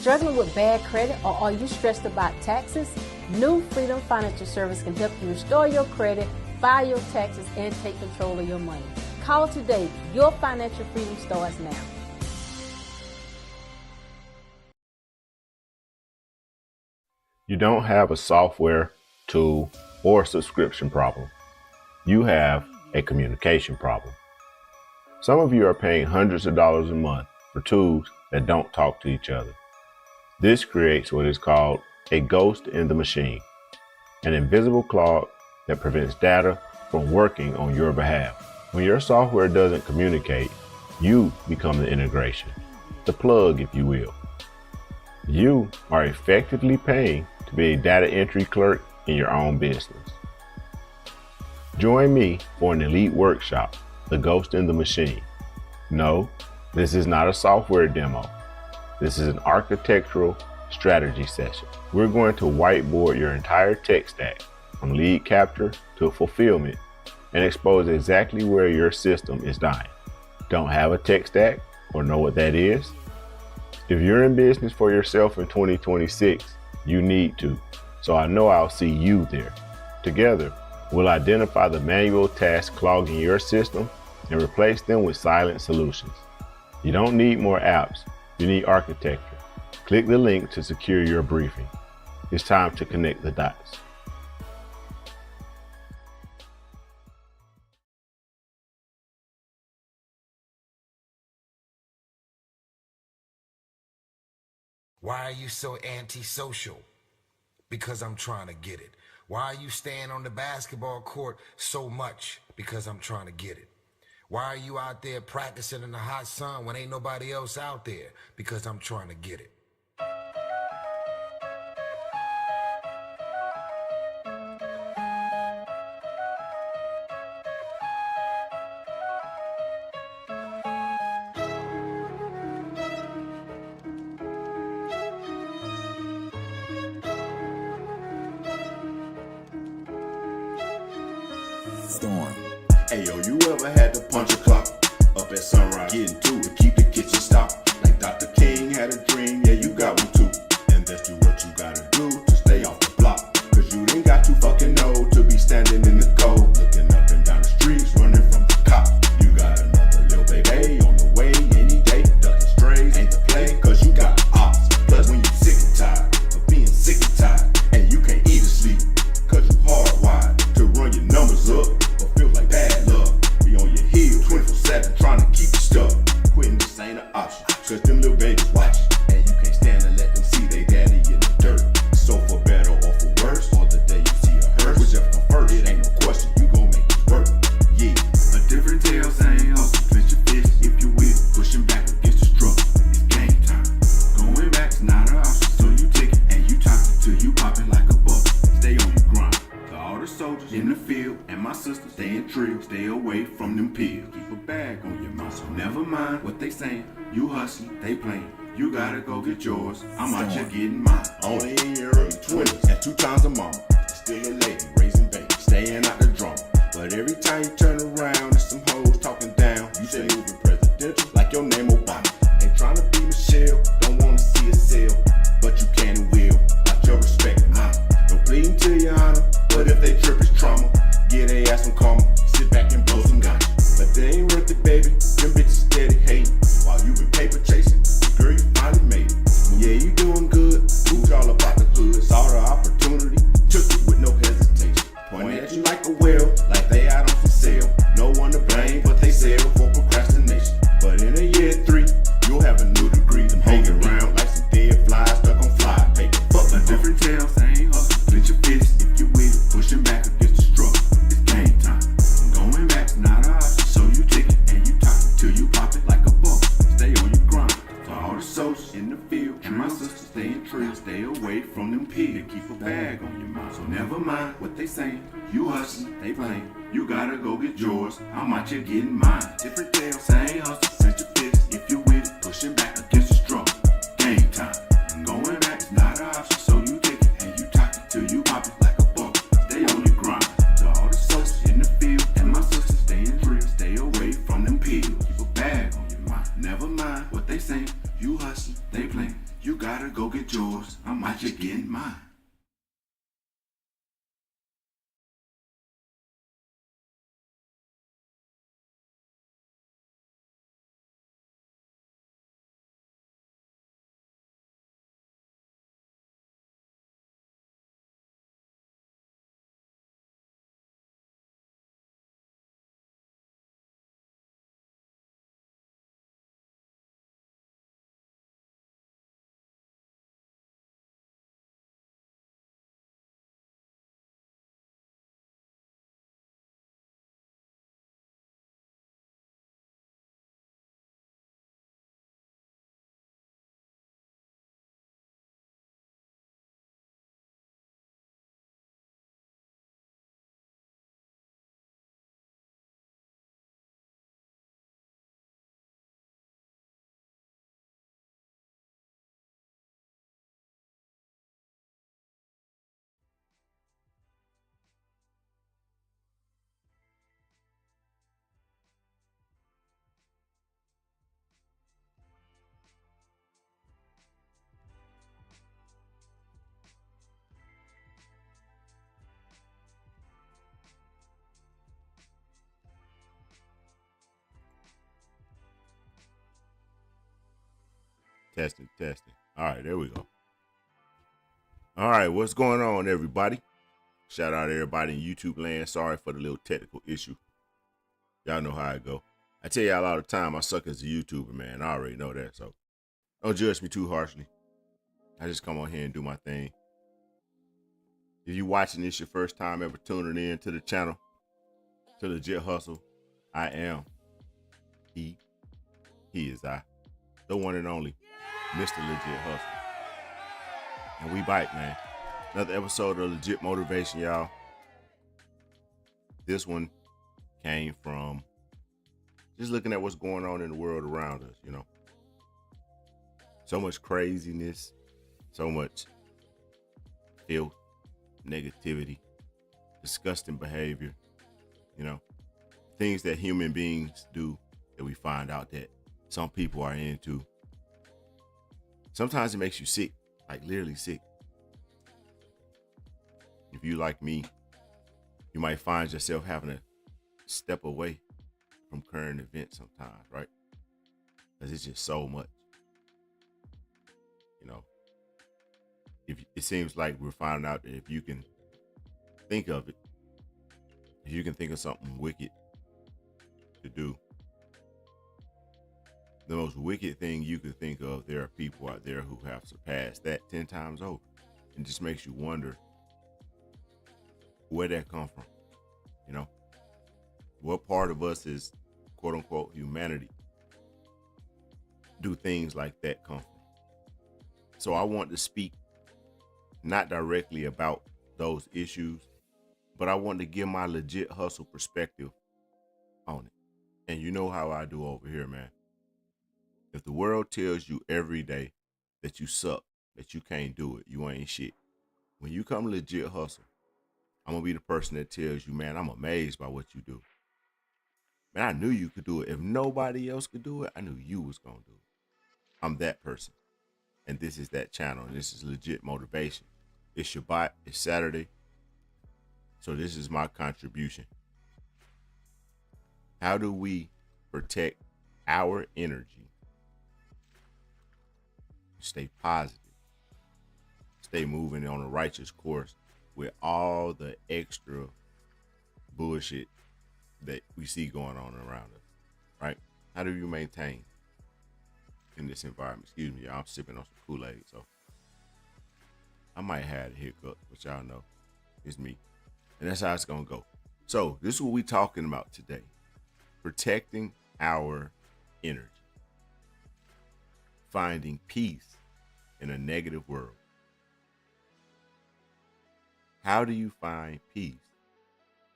Struggling with bad credit, or are you stressed about taxes? New Freedom Financial Service can help you restore your credit, file your taxes, and take control of your money. Call today. Your financial freedom starts now. You don't have a software, tool, or subscription problem. You have a communication problem. Some of you are paying hundreds of dollars a month for tools that don't talk to each other. This creates what is called a ghost in the machine, an invisible clog that prevents data from working on your behalf. When your software doesn't communicate, you become the integration, the plug, if you will. You are effectively paying to be a data entry clerk in your own business. Join me for an elite workshop, The Ghost in the Machine. No, this is not a software demo. This is an architectural strategy session. We're going to whiteboard your entire tech stack, from lead capture to fulfillment, and expose exactly where your system is dying. Don't have a tech stack or know what that is? If you're in business for yourself in 2026, you need to. So I know I'll see you there. Together, we'll identify the manual tasks clogging your system and replace them with silent solutions. You don't need more apps, you need architecture. Click the link to secure your briefing. It's time to connect the dots. Why are you so antisocial? Because I'm trying to get it. Why are you staying on the basketball court so much? Because I'm trying to get it. Why are you out there practicing in the hot sun when ain't nobody else out there? Because I'm trying to get it. Storm. Hey yo, you ever had to punch a clock up at sunrise, getting to it, keep the kitchen stocked? Like Dr. King had a dream, yeah, you got one too. And that's do what you gotta do to stay off the block. Cause you ain't got to fucking know to be standing in the cold, looking up and down the streets, running from the cops. You got another little baby on the way any day, ducking strays ain't the play, cause you got ops. Plus when you sick and tired of being sick and tired, and you can't eat or sleep, cause you hardwired to run your numbers up. Feels like bad luck. Be on your heels 24/7 trying to keep you stuck. Quitting this ain't an option, cause them little babies watching, and you can't stand to let them see they daddy in the dirt. So for better or for worse, or the day you see a hearse, whichever come first, it ain't no question, you gon' make it work. Yeah, a different tale saying hustle, clench your fist if you will, pushing back against the struggle. It's game time. Going back's not an option, so you take it and you talk it till you popping like a bubble. Stay on your grind. To all the soldiers in the field and my sisters, staying trill, stay away from them pills. Keep a bag on your mind, so never mind what they saying. You hustling, they playing. You gotta go get yours. I'm out here getting mine. Only in your early 20s, and 2 times a mama. Still a lady, raising babies, staying out the drama. But every time you turn around, there's some hoes talking down. You say moving presidential, like your name Obama. Ain't trying to be Michelle, don't wanna see a sale, but you can and will. Got your respect, mama. No pleading to your honor, but if they trip, it's trauma. Get they ass some karma, sit back and blow some ganja. But they ain't worth it, baby. Them bitches steady hating while you been paper chasing. Girl, you finally made it. Yeah, you doing good. Who's all about the hood? Saw the opportunity, took it with no hesitation. Pointed at you like a whale, like they out on for sale. No one to blame, but they sell for procrastination. But in a year 3, you'll have a new degree. Them hanging around like some dead flies stuck on fly paper. Fuck a different tale, same hustle. Clench your fist if you with it, pushing back against the struggle. It's game time. Going back's not an option, so you take it and you talk it till you pop it like a bubble. Stay on your grind. For all the soldiers in the field and my sisters staying true, stay away from them pills. Keep a bag on your mind, so never mind what they saying. You hustling, they playing. You gotta go get yours. I'm out here getting mine. Different tale, same hustle. Clench your fist if you with it, pushing back against the struggle. Game time. Going back's not an option, so you take it and you talk it till you pop it like a bubble. Stay on your grind. To all the soldiers in the field and my sisters staying real, stay away from them pills. Keep a bag on your mind. Never mind what they saying. You hustling, they playing. You gotta go Testing. All right, there we go. All right, what's going on, everybody? Shout out to everybody in YouTube land. Sorry for the little technical issue. Y'all know how I go. I tell y'all all the time, I suck as a YouTuber, man. I already know that, so don't judge me too harshly. I just come on here and do my thing. If you're watching this your first time ever tuning in to the channel, to Legit Hustle, I am he is I, the one and only Mr. Legit Hustle. And we bite, man. Another episode of Legit Motivation, y'all. This one came from just looking at what's going on in the world around us, you know. So much craziness, so much filth, negativity, disgusting behavior, you know, things that human beings do that we find out that some people are into. Sometimes it makes you sick, like literally sick. If you like me, you might find yourself having to step away from current events sometimes, right? Because it's just so much. You know, if it seems like we're finding out that if you can think of it, if you can think of something wicked to do, the most wicked thing you could think of, there are people out there who have surpassed that 10 times over. It just makes you wonder where that come from, you know? What part of us is quote unquote humanity do things like that come from? So I want to speak not directly about those issues, but I want to give my legit hustle perspective on it. And you know how I do over here, man. If the world tells you every day that you suck, that you can't do it, you ain't shit, when you come legit hustle, I'm gonna be the person that tells you, man, I'm amazed by what you do. Man, I knew you could do it. If nobody else could do it, I knew you was gonna do it. I'm that person. And this is that channel, and this is Legit Motivation. It's Shabbat, it's Saturday. So this is my contribution. How do we protect our energy? Stay positive. Stay moving on a righteous course with all the extra bullshit that we see going on around us, right? How do you maintain in this environment? Excuse me, y'all, I'm sipping on some Kool-Aid, so I might have a hiccup, but y'all know it's me. And that's how it's gonna go. So this is what we're talking about today. Protecting our energy. Finding peace in a negative world. How do you find peace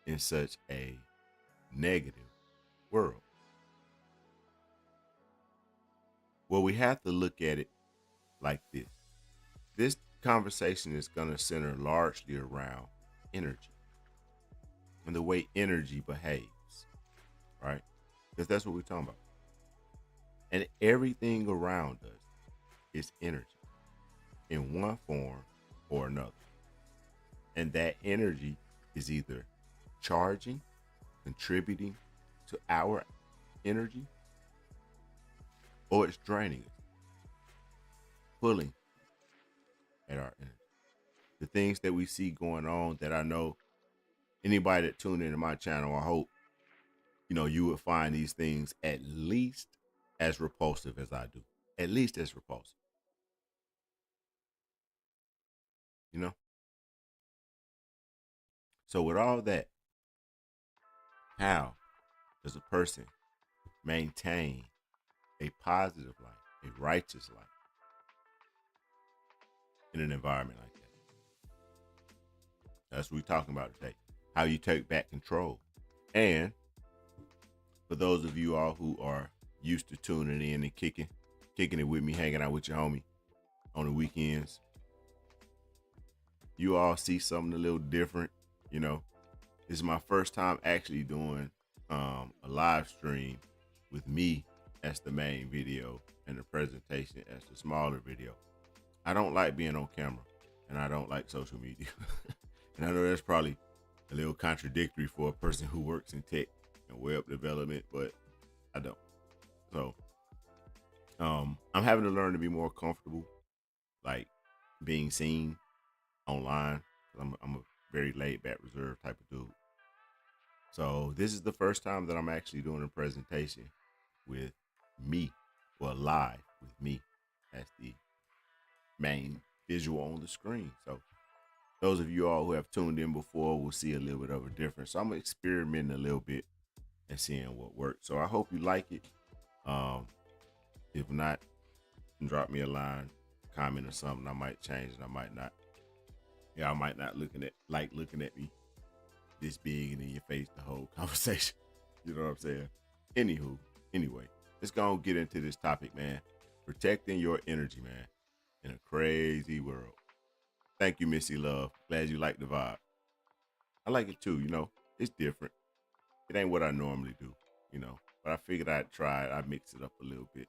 in such a negative world? Well, we have to look at it like this. This conversation is going to center largely around energy and the way energy behaves, right? Because that's what we're talking about. And everything around us is energy in one form or another. And that energy is either charging, contributing to our energy, or it's draining us, pulling at our energy. The things that we see going on that I know anybody that tuned into my channel, I hope, you know, you would find these things at least as repulsive as I do. At least as repulsive. You know? So with all that, how does a person maintain a positive life, a righteous life in an environment like that? That's what we're talking about today. How you take back control. And for those of you all who are used to tuning in and kicking it with me, hanging out with your homie on the weekends, you all see something a little different. You know, this is my first time actually doing a live stream with me as the main video and the presentation as the smaller video. I don't like being on camera and I don't like social media. And I know that's probably a little contradictory for a person who works in tech and web development, but I don't. So I'm having to learn to be more comfortable, like being seen online. I'm a very laid back, reserved type of dude. So this is the first time that I'm actually doing a presentation with me, well, live with me as the main visual on the screen. So those of you all who have tuned in before will see a little bit of a difference. So I'm experimenting a little bit and seeing what works. So I hope you like it. If not, drop me a line, comment or something. I might change it. I might not. Yeah, I might not looking at me this big and in your face the whole conversation. You know what I'm saying? Anyway, let's go and get into this topic, man. Protecting your energy, man, in a crazy world. Thank you, Missy Love. Glad you like the vibe. I like it too, it's different. It ain't what I normally do, but I figured I'd try it. I'd mix it up a little bit.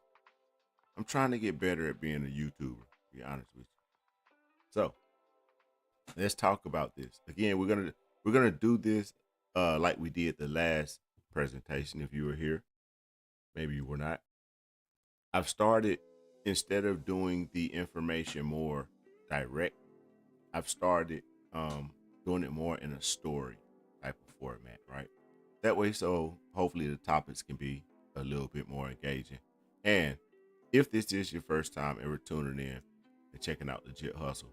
I'm trying to get better at being a YouTuber, to be honest with you. So let's talk about this. Again, we're gonna do this like we did the last presentation. If you were here, maybe you were not. I've started, instead of doing the information more direct, I've started doing it more in a story type of format, right? That way, so hopefully the topics can be a little bit more engaging. And if this is your first time ever tuning in and checking out Legit Hustle,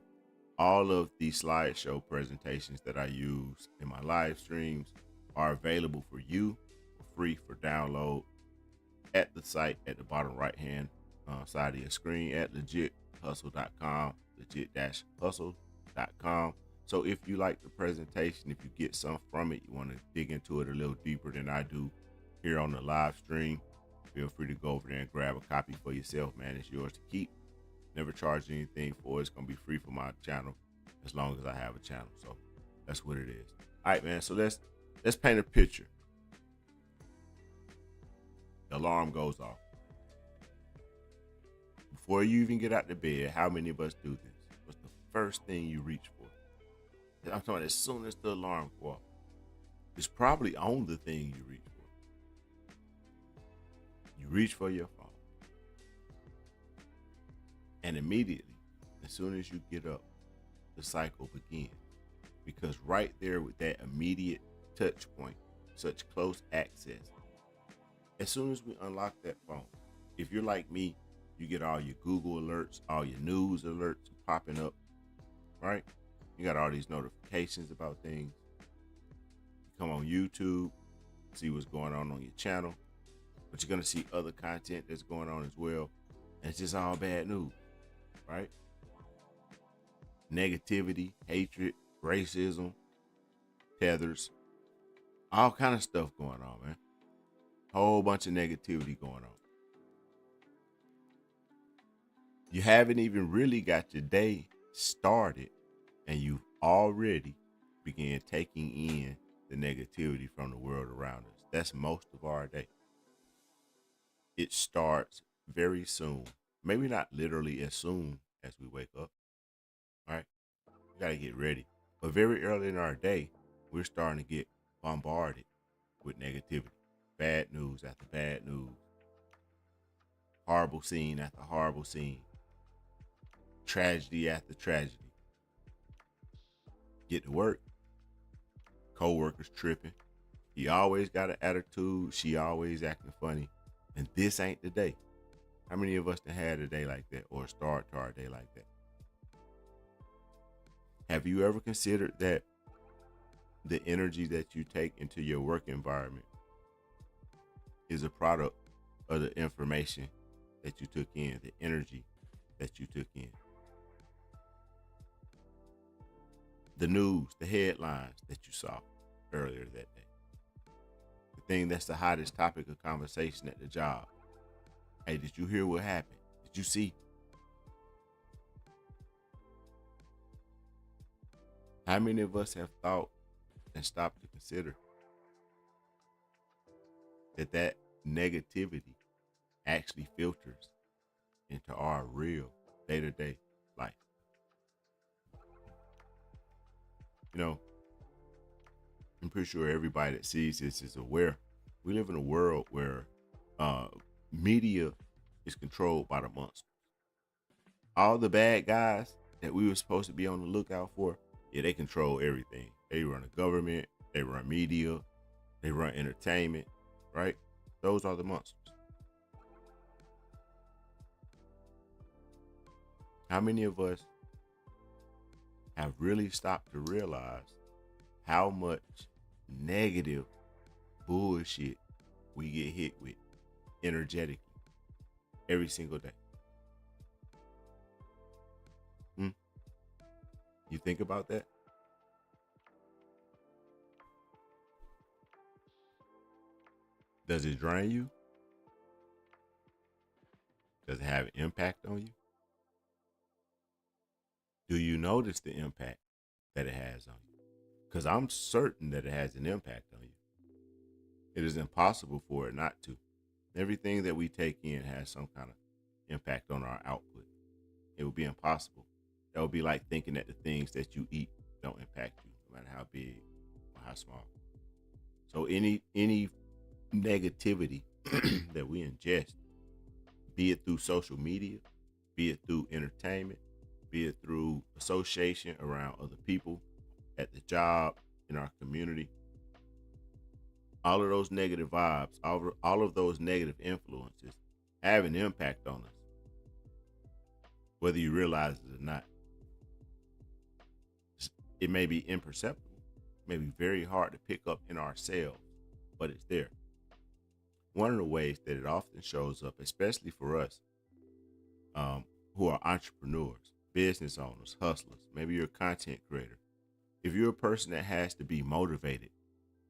all of the slideshow presentations that I use in my live streams are available for you for free for download at the site at the bottom right hand side of your screen at legithustle.com, legit-hustle.com. So if you like the presentation, if you get some from it, you want to dig into it a little deeper than I do here on the live stream, feel free to go over there and grab a copy for yourself, man. It's yours to keep. Never charge anything for it. It's going to be free for my channel as long as I have a channel. So that's what it is. All right, man. So let's paint a picture. The alarm goes off. Before you even get out of bed, how many of us do this? What's the first thing you reach for? I'm talking as soon as the alarm goes off. It's probably on the thing you reach for. You reach for your phone. And immediately, as soon as you get up, the cycle begins. Because right there with that immediate touch point, such close access, as soon as we unlock that phone, if you're like me, you get all your Google alerts, all your news alerts popping up, right? You got all these notifications about things. You come on YouTube, see what's going on your channel, but you're going to see other content that's going on as well. And it's just all bad news, right? Negativity, hatred, racism, tethers, all kind of stuff going on, man. Whole bunch of negativity going on. You haven't even really got your day started and you've already began taking in the negativity from the world around us. That's most of our day. It starts very soon. Maybe not literally as soon as we wake up. All right? We got to get ready. But very early in our day, we're starting to get bombarded with negativity. Bad news after bad news. Horrible scene after horrible scene. Tragedy after tragedy. Get to work. Co-workers tripping. He always got an attitude. She always acting funny. And this ain't the day. How many of us done had a day like that or a start to our day like that? Have you ever considered that the energy that you take into your work environment is a product of the information that you took in, the energy that you took in? The news, the headlines that you saw earlier that day. The thing that's the hottest topic of conversation at the job. Hey, did you hear what happened? Did you see? How many of us have thought and stopped to consider that negativity actually filters into our real day-to-day life? I'm pretty sure everybody that sees this is aware. We live in a world where media is controlled by the monster. All the bad guys that we were supposed to be on the lookout for, yeah, they control everything. They run the government, they run media, they run entertainment, right? Those are the monsters. How many of us have really stopped to realize how much negative bullshit we get hit with energetically every single day? You think about that? Does it drain you? Does it have an impact on you? Do you notice the impact that it has on you? Because I'm certain that it has an impact on you. It is impossible for it not to. Everything that we take in has some kind of impact on our output. It would be impossible. That would be like thinking that the things that you eat don't impact you, no matter how big or how small. So any negativity that we ingest, be it through social media, be it through entertainment, be it through association around other people, at the job, in our community, all of those negative vibes, all of those negative influences have an impact on us, whether you realize it or not. It may be imperceptible, it may be very hard to pick up in ourselves, but it's there. One of the ways that it often shows up, especially for us who are entrepreneurs, business owners, hustlers, maybe you're a content creator. If you're a person that has to be motivated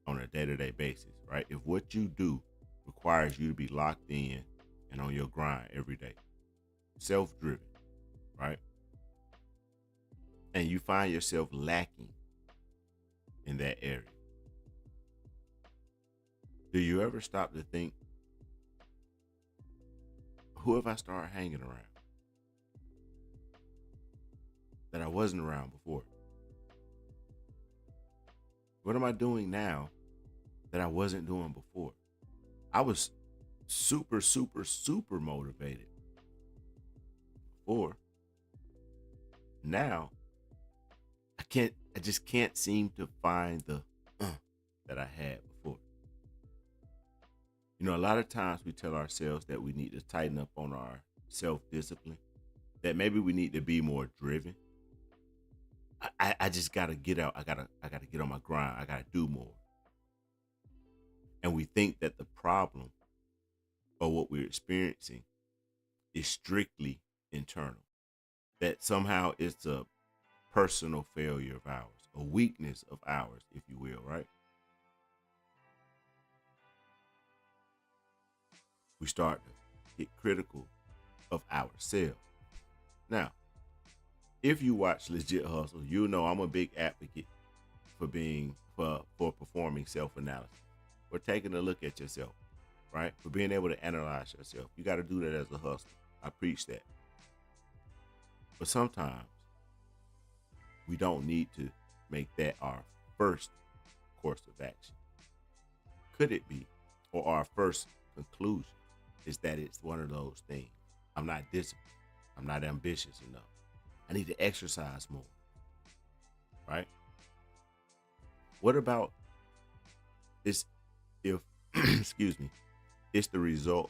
on a day-to-day basis, right? If what you do requires you to be locked in and on your grind every day, self-driven, right? And you find yourself lacking in that area, do you ever stop to think, who have I started hanging around that I wasn't around before? What am I doing now that I wasn't doing before? I was super, super, super motivated before. Now, I just can't seem to find the that I had before. You know, a lot of times we tell ourselves that we need to tighten up on our self-discipline, that maybe we need to be more driven. I just gotta get out. I gotta get on my grind. I gotta do more. And we think that the problem or what we're experiencing is strictly internal, that somehow it's a personal failure of ours, a weakness of ours, if you will, right? We start to get critical of ourselves. Now, if you watch Legit Hustle, you know I'm a big advocate for performing self-analysis, for taking a look at yourself, right? For being able to analyze yourself. You got to do that as a hustler. I preach that. But sometimes we don't need to make that our first course of action. Could it be, or our first conclusion is that it's one of those things? I'm not disciplined. I'm not ambitious enough. I need to exercise more, right? What about this if, excuse me, it's the result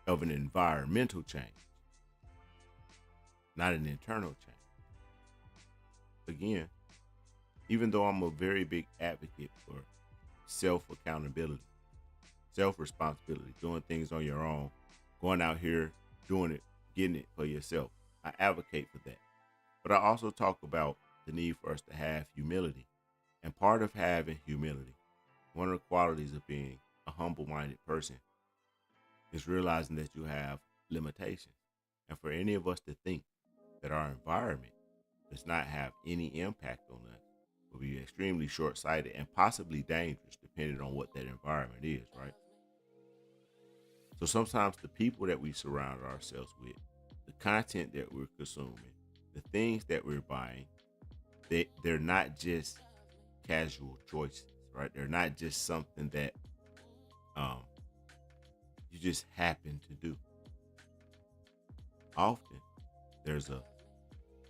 of an environmental change, not an internal change? Again, even though I'm a very big advocate for self-accountability, self-responsibility, doing things on your own, going out here, doing it, getting it for yourself, I advocate for that. But I also talk about the need for us to have humility. And part of having humility, one of the qualities of being a humble-minded person, is realizing that you have limitations. And for any of us to think that our environment does not have any impact on us will be extremely short-sighted and possibly dangerous, depending on what that environment is, right? So sometimes the people that we surround ourselves with, the content that we're consuming, the things that we're buying, they're not just casual choices, right? They're not just something that you just happen to do. often there's a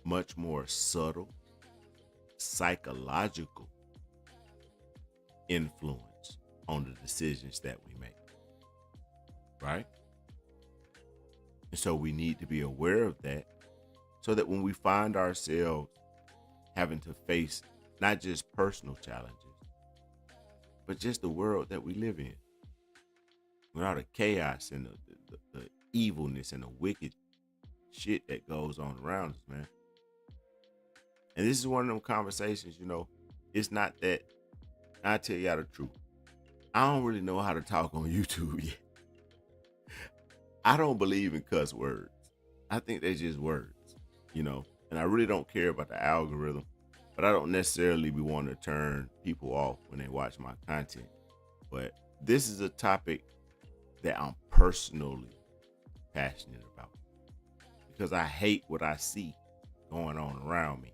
much more subtle psychological influence on the decisions that we make, right? And so we need to be aware of that so that when we find ourselves having to face not just personal challenges, but just the world that we live in, with all the chaos and the evilness and the wicked shit that goes on around us, man. And this is one of them conversations, it's not that, I tell y'all the truth, I don't really know how to talk on YouTube yet. I don't believe in cuss words. I think they're just words, and I really don't care about the algorithm, but I don't necessarily be wanting to turn people off when they watch my content. But this is a topic that I'm personally passionate about because I hate what I see going on around me.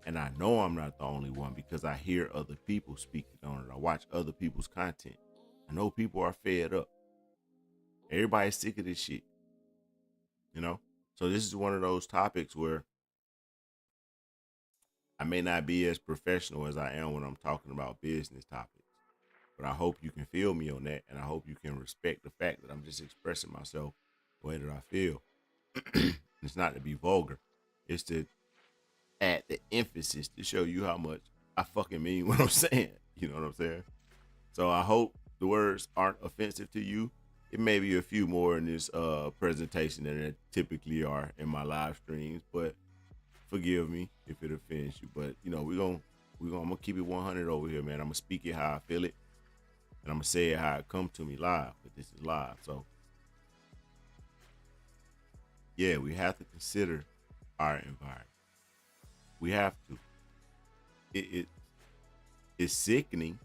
And I know I'm not the only one because I hear other people speaking on it. I watch other people's content. I know people are fed up. Everybody's sick of this shit, So this is one of those topics where I may not be as professional as I am when I'm talking about business topics, but I hope you can feel me on that. And I hope you can respect the fact that I'm just expressing myself the way that I feel. It's not to be vulgar. It's to add the emphasis to show you how much I fucking mean what I'm saying. You know what I'm saying? So I hope the words aren't offensive to you. It may be a few more in this presentation than it typically are in my live streams, but forgive me if it offends you. But I'm gonna keep it 100 over here, man. I'm gonna speak it how I feel it, and I'm gonna say it how it come to me live. But this is live, so yeah, we have to consider our environment. We have to. It's sickening.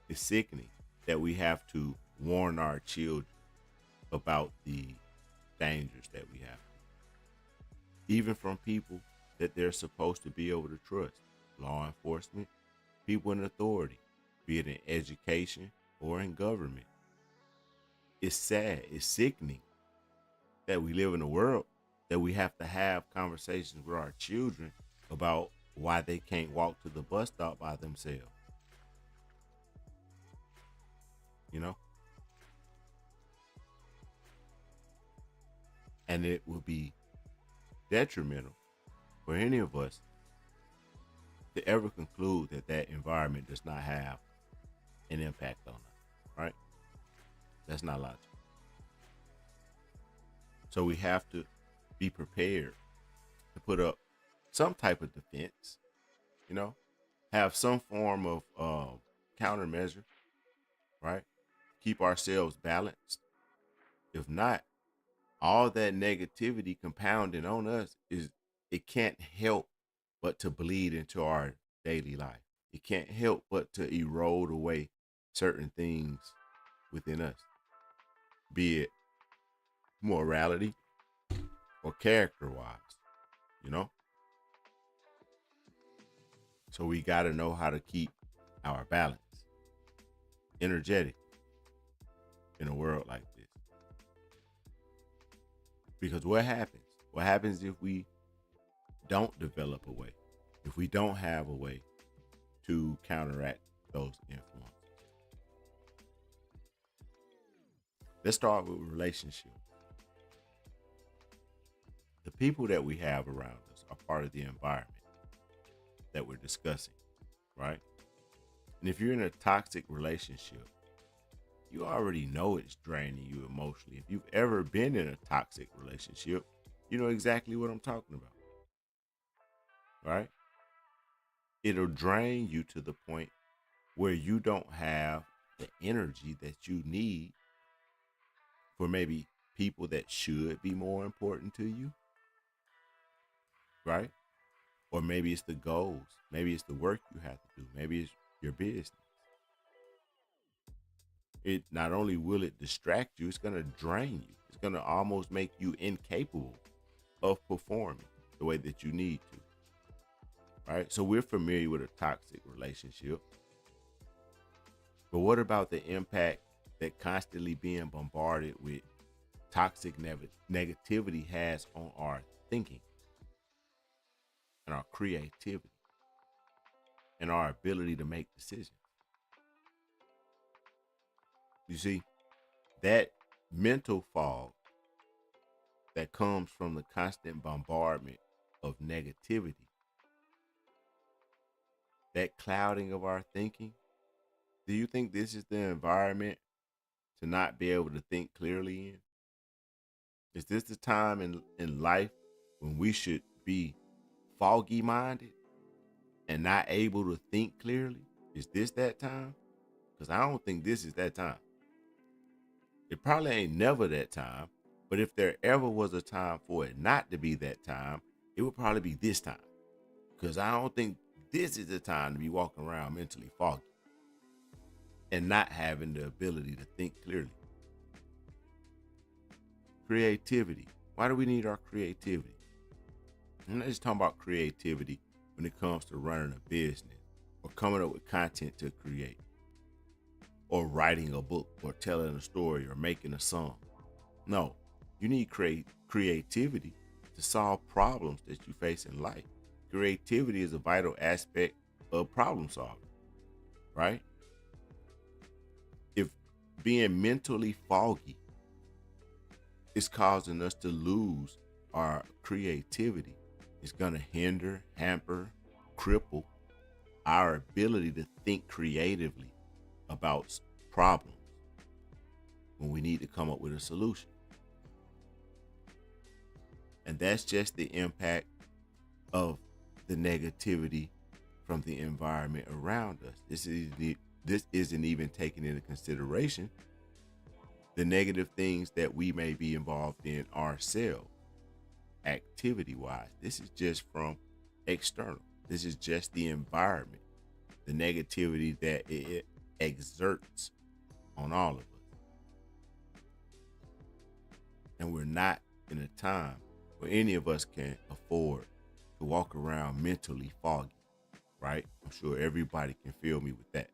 It's sickening that we have to warn our children about the dangers that we have, even from people that they're supposed to be able to trust. Law enforcement, people in authority, be it in education or in government. It's sad. It's sickening that we live in a world that we have to have conversations with our children about why they can't walk to the bus stop by themselves. And it will be detrimental for any of us to ever conclude that that environment does not have an impact on us, right? That's not logical. So we have to be prepared to put up some type of defense, have some form of countermeasure, right? Keep ourselves balanced. If not, all that negativity compounding on us it can't help but to bleed into our daily life. It can't help but to erode away certain things within us, be it morality or character-wise, So we got to know how to keep our balance energetic in a world like this. Because what happens? What happens if we don't develop a way, if we don't have a way to counteract those influences? Let's start with relationships. The people that we have around us are part of the environment that we're discussing, right? And if you're in a toxic relationship, you already know it's draining you emotionally. If you've ever been in a toxic relationship, you know exactly what I'm talking about, right? It'll drain you to the point where you don't have the energy that you need for maybe people that should be more important to you, right? Or maybe it's the goals. Maybe it's the work you have to do. Maybe it's your business. It not only will it distract you, it's going to drain you. It's going to almost make you incapable of performing the way that you need to. Right? So we're familiar with a toxic relationship. But what about the impact that constantly being bombarded with toxic negativity has on our thinking and our creativity and our ability to make decisions. You see, that mental fog that comes from the constant bombardment of negativity, that clouding of our thinking, do you think this is the environment to not be able to think clearly in? Is this the time in life when we should be foggy minded and not able to think clearly? Is this that time? Because I don't think this is that time. It probably ain't never that time, but if there ever was a time for it not to be that time, it would probably be this time. Because I don't think this is the time to be walking around mentally foggy and not having the ability to think clearly. Creativity. Why do we need our creativity? I'm not just talking about creativity when it comes to running a business or coming up with content to create or writing a book or telling a story or making a song. No, you need creativity to solve problems that you face in life. Creativity is a vital aspect of problem solving, right? If being mentally foggy is causing us to lose our creativity, it's going to hinder, hamper, cripple our ability to think creatively about problems when we need to come up with a solution. And that's just the impact of the negativity from the environment around us. This isn't even taking into consideration the negative things that we may be involved in ourselves, activity-wise. This is just from external. This is just the environment, the negativity that it exerts on all of us. And we're not in a time where any of us can afford to walk around mentally foggy, right? I'm sure everybody can feel me with that.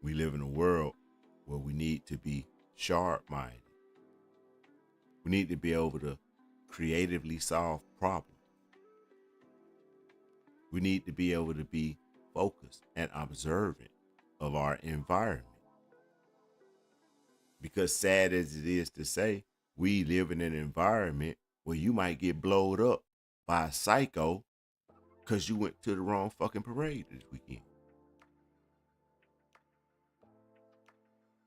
We live in a world where we need to be sharp-minded. We need to be able to creatively solve problems. We need to be able to be focused and observant of our environment. Because sad as it is to say, we live in an environment where you might get blowed up by a psycho because you went to the wrong fucking parade this weekend.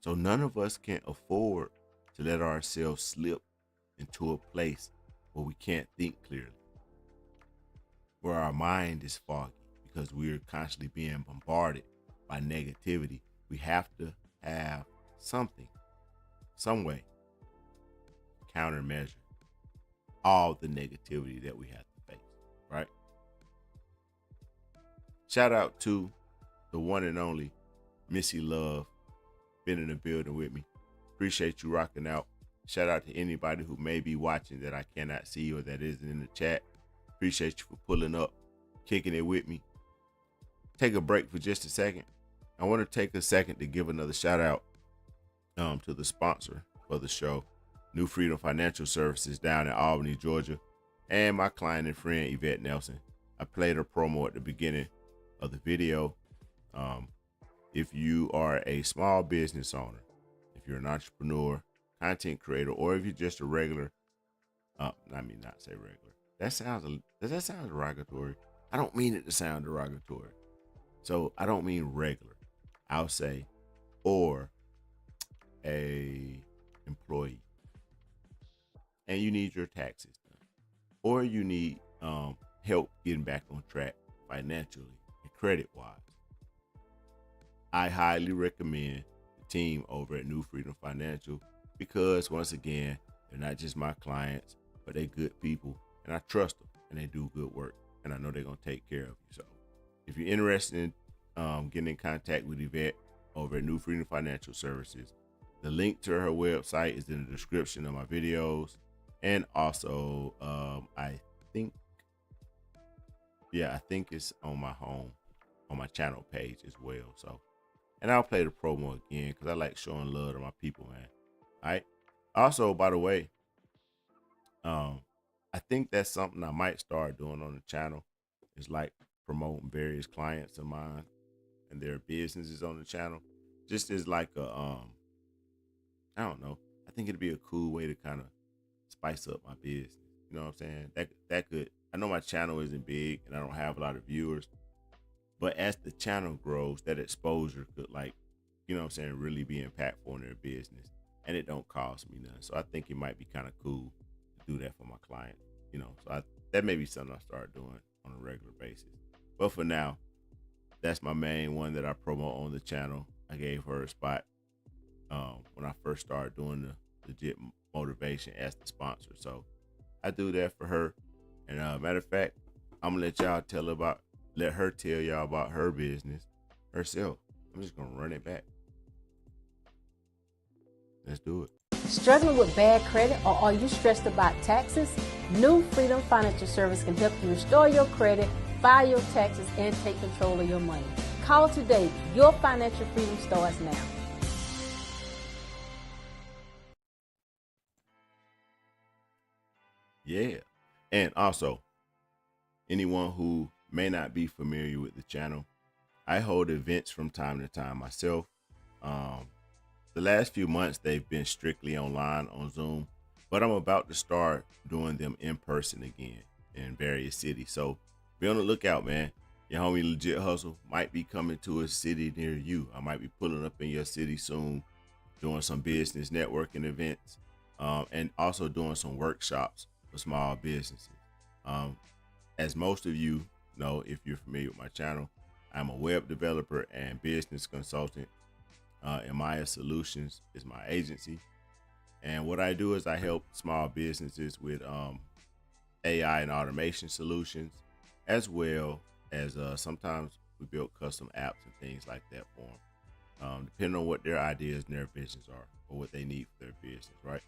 So none of us can afford to let ourselves slip into a place where we can't think clearly, where our mind is foggy because we're constantly being bombarded by negativity. We have to have something, some way, countermeasure all the negativity that we have to face, right? Shout out to the one and only Missy Love, been in the building with me. Appreciate you rocking out. Shout out to anybody who may be watching that I cannot see or that isn't in the chat. Appreciate you for pulling up, kicking it with me. Take a break for just a second. I want to take a second to give another shout out to the sponsor for the show, New Freedom Financial Services down in Albany, Georgia, and my client and friend Yvette Nelson. I played a promo at the beginning of the video. If you are a small business owner, if you're an entrepreneur, content creator, or if you're just a regular, not say regular. Does that sound derogatory? I don't mean it to sound derogatory. So I don't mean regular. I'll say, or a employee, and you need your taxes done, or you need help getting back on track financially and credit wise, I highly recommend the team over at New Freedom Financial, because once again, they're not just my clients, but they're good people, and I trust them, and they do good work, and I know they're going to take care of you. So if you're interested in getting in contact with Yvette over at New Freedom Financial Services, the link to her website is in the description of my videos. And also, I think it's on my channel page as well. So, and I'll play the promo again because I like showing love to my people, man. All right. Also, by the way, um, I think that's something I might start doing on the channel. Is like promoting various clients of mine and their businesses on the channel. Just as like a I don't know. I think it'd be a cool way to kind of spice up my business. You know what I'm saying? That could. I know my channel isn't big and I don't have a lot of viewers, but as the channel grows, that exposure could, like, you know what I'm saying, really be impactful in their business, and it don't cost me nothing. So I think it might be kind of cool to do that for my client. You know, so that may be something I start doing on a regular basis. But for now, that's my main one that I promote on the channel. I gave her a spot when I first started doing the legit motivation as the sponsor. So I do that for her. And matter of fact, I'm gonna let her tell y'all about her business herself. I'm just gonna run it back. Let's do it. Struggling with bad credit, or are you stressed about taxes? New Freedom Financial Service can help you restore your credit, file your taxes, and take control of your money. Call today. Your financial freedom starts now. Yeah. And also, anyone who may not be familiar with the channel, I hold events from time to time myself. The last few months, they've been strictly online on Zoom, but I'm about to start doing them in person again in various cities. So be on the lookout, man. Your homie Legit Hustle might be coming to a city near you. I might be pulling up in your city soon, doing some business networking events, and also doing some workshops for small businesses. As most of you know, if you're familiar with my channel, I'm a web developer and business consultant. And Maya Solutions is my agency. And what I do is I help small businesses with AI and automation solutions, as well as sometimes we build custom apps and things like that for them, depending on what their ideas and their visions are or what they need for their business, right?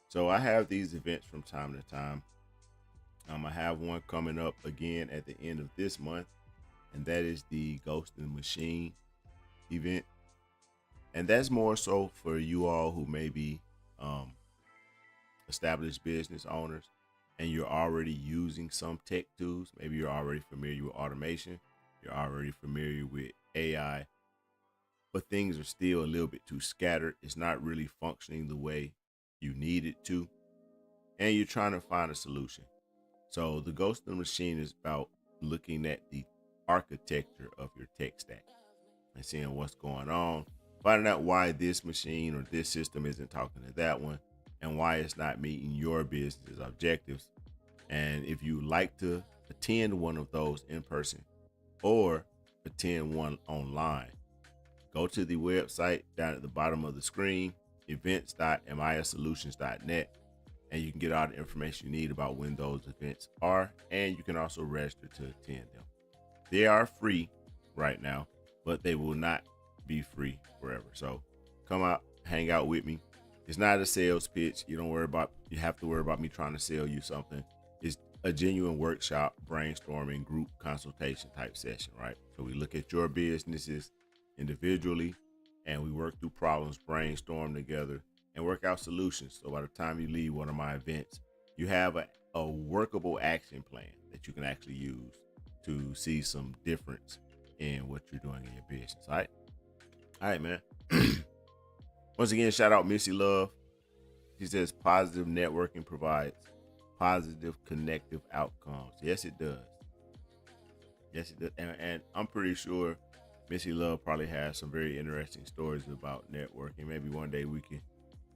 So I have these events from time to time. I have one coming up again at the end of this month, and that is the Ghost in the Machine event. And that's more so for you all who may be established business owners and you're already using some tech tools. Maybe you're already familiar with automation, you're already familiar with AI, but things are still a little bit too scattered. It's not really functioning the way you need it to, and you're trying to find a solution. So the Ghost in the Machine is about looking at the architecture of your tech stack and seeing what's going on, finding out why this machine or this system isn't talking to that one, and why it's not meeting your business objectives. And if you like to attend one of those in person or attend one online, go to the website down at the bottom of the screen, events.mayasolutions.net, and you can get all the information you need about when those events are, and you can also register to attend them. They are free right now, but they will not be free forever. So come out, hang out with me. It's not a sales pitch. You have to worry about me trying to sell you something. It's a genuine workshop, brainstorming, group consultation type session, right? So we look at your businesses individually and we work through problems, brainstorm together, and work out solutions. So by the time you leave one of my events, you have a workable action plan that you can actually use to see some difference in what you're doing in your business. All right, man. Once again, shout out Missy Love. She says positive networking provides positive connective outcomes. Yes, it does. Yes, it does. And I'm pretty sure Missy Love probably has some very interesting stories about networking. Maybe one day we can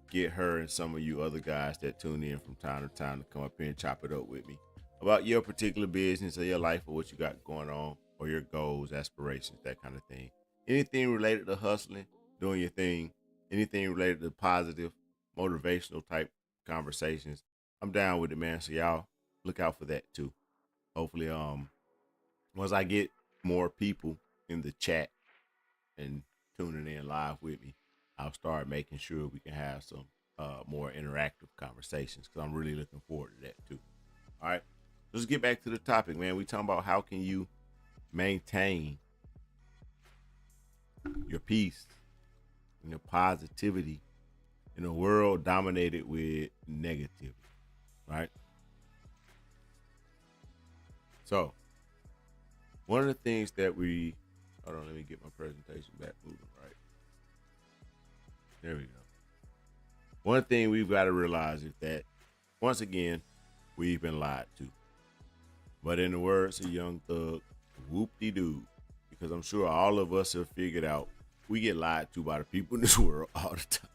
get her and some of you other guys that tune in from time to time to come up here and chop it up with me about your particular business or your life or what you got going on or your goals, aspirations, that kind of thing. Anything related to hustling, doing your thing, anything related to positive, motivational type conversations, I'm down with it, man. So y'all look out for that too. Hopefully, once I get more people in the chat and tuning in live with me, I'll start making sure we can have some more interactive conversations, because I'm really looking forward to that too. All right, let's get back to the topic, man. We talking about how can you maintain your peace and your positivity in a world dominated with negativity, right? So one of the things that hold on, let me get my presentation back moving, right? There we go. One thing we've got to realize is that, once again, we've been lied to. But in the words of Young Thug, whoop-de-doo, because I'm sure all of us have figured out we get lied to by the people in this world all the time.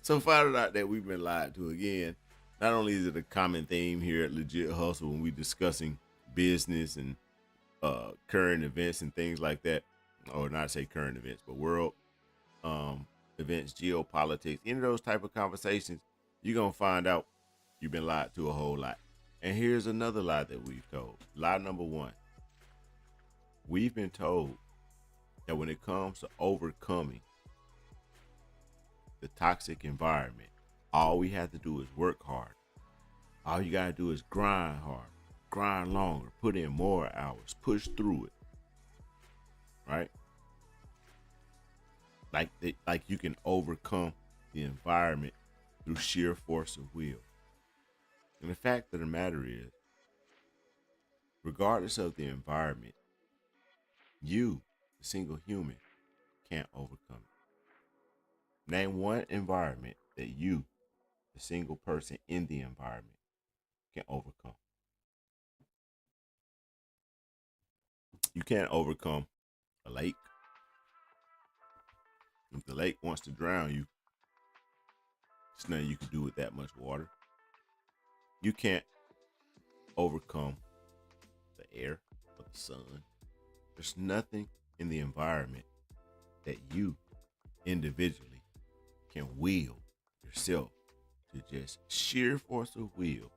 So finding out that we've been lied to again, not only is it a common theme here at Legit Hustle when we're discussing business and current events and things like that, or not say current events, but world events, geopolitics, any of those type of conversations, you're going to find out you've been lied to a whole lot. And here's another lie that we've told. Lie number one. We've been told that when it comes to overcoming the toxic environment, all we have to do is work hard. All you got to do is grind hard, grind longer, put in more hours, push through it. Right? Like you can overcome the environment through sheer force of will. And the fact of the matter is, regardless of the environment, you, the single human, can't overcome it. Name one environment that you, the single person in the environment, can overcome. You can't overcome a lake. If the lake wants to drown you, there's nothing you can do with that much water. You can't overcome the air or the sun. There's nothing in the environment that you individually can will yourself to just sheer force of will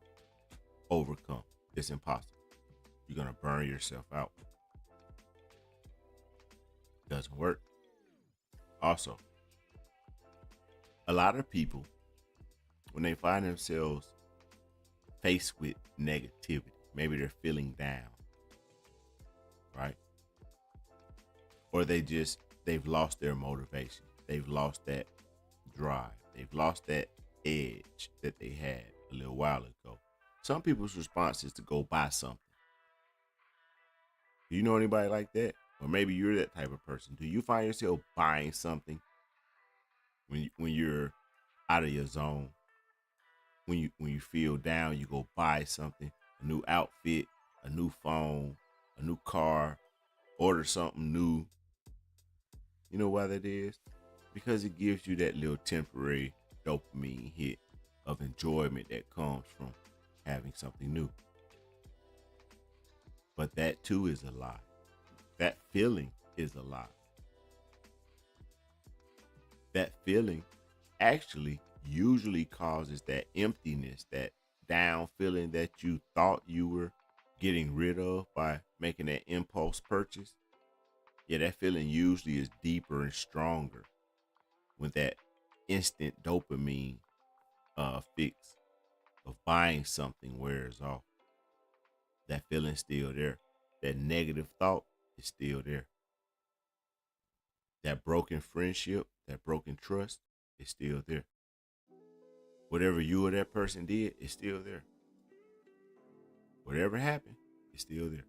overcome. It's impossible. You're going to burn yourself out. Doesn't work. Also, a lot of people, when they find themselves faced with negativity, maybe they're feeling down, right? Or they've lost their motivation. They've lost that drive. They've lost that edge that they had a little while ago. Some people's response is to go buy something. Do you know anybody like that? Or maybe you're that type of person. Do you find yourself buying something when you're out of your zone? When you feel down, you go buy something, a new outfit, a new phone, a new car, order something new. You know why that is? Because it gives you that little temporary dopamine hit of enjoyment that comes from having something new. But that too is a lie. That feeling is a lie. That feeling actually usually causes that emptiness, that down feeling that you thought you were getting rid of by making that impulse purchase. Yeah, that feeling usually is deeper and stronger when that instant dopamine fix of buying something wears off. That feeling's still there. That negative thought is still there. That broken friendship, that broken trust is still there. Whatever you or that person did is still there. Whatever happened is still there.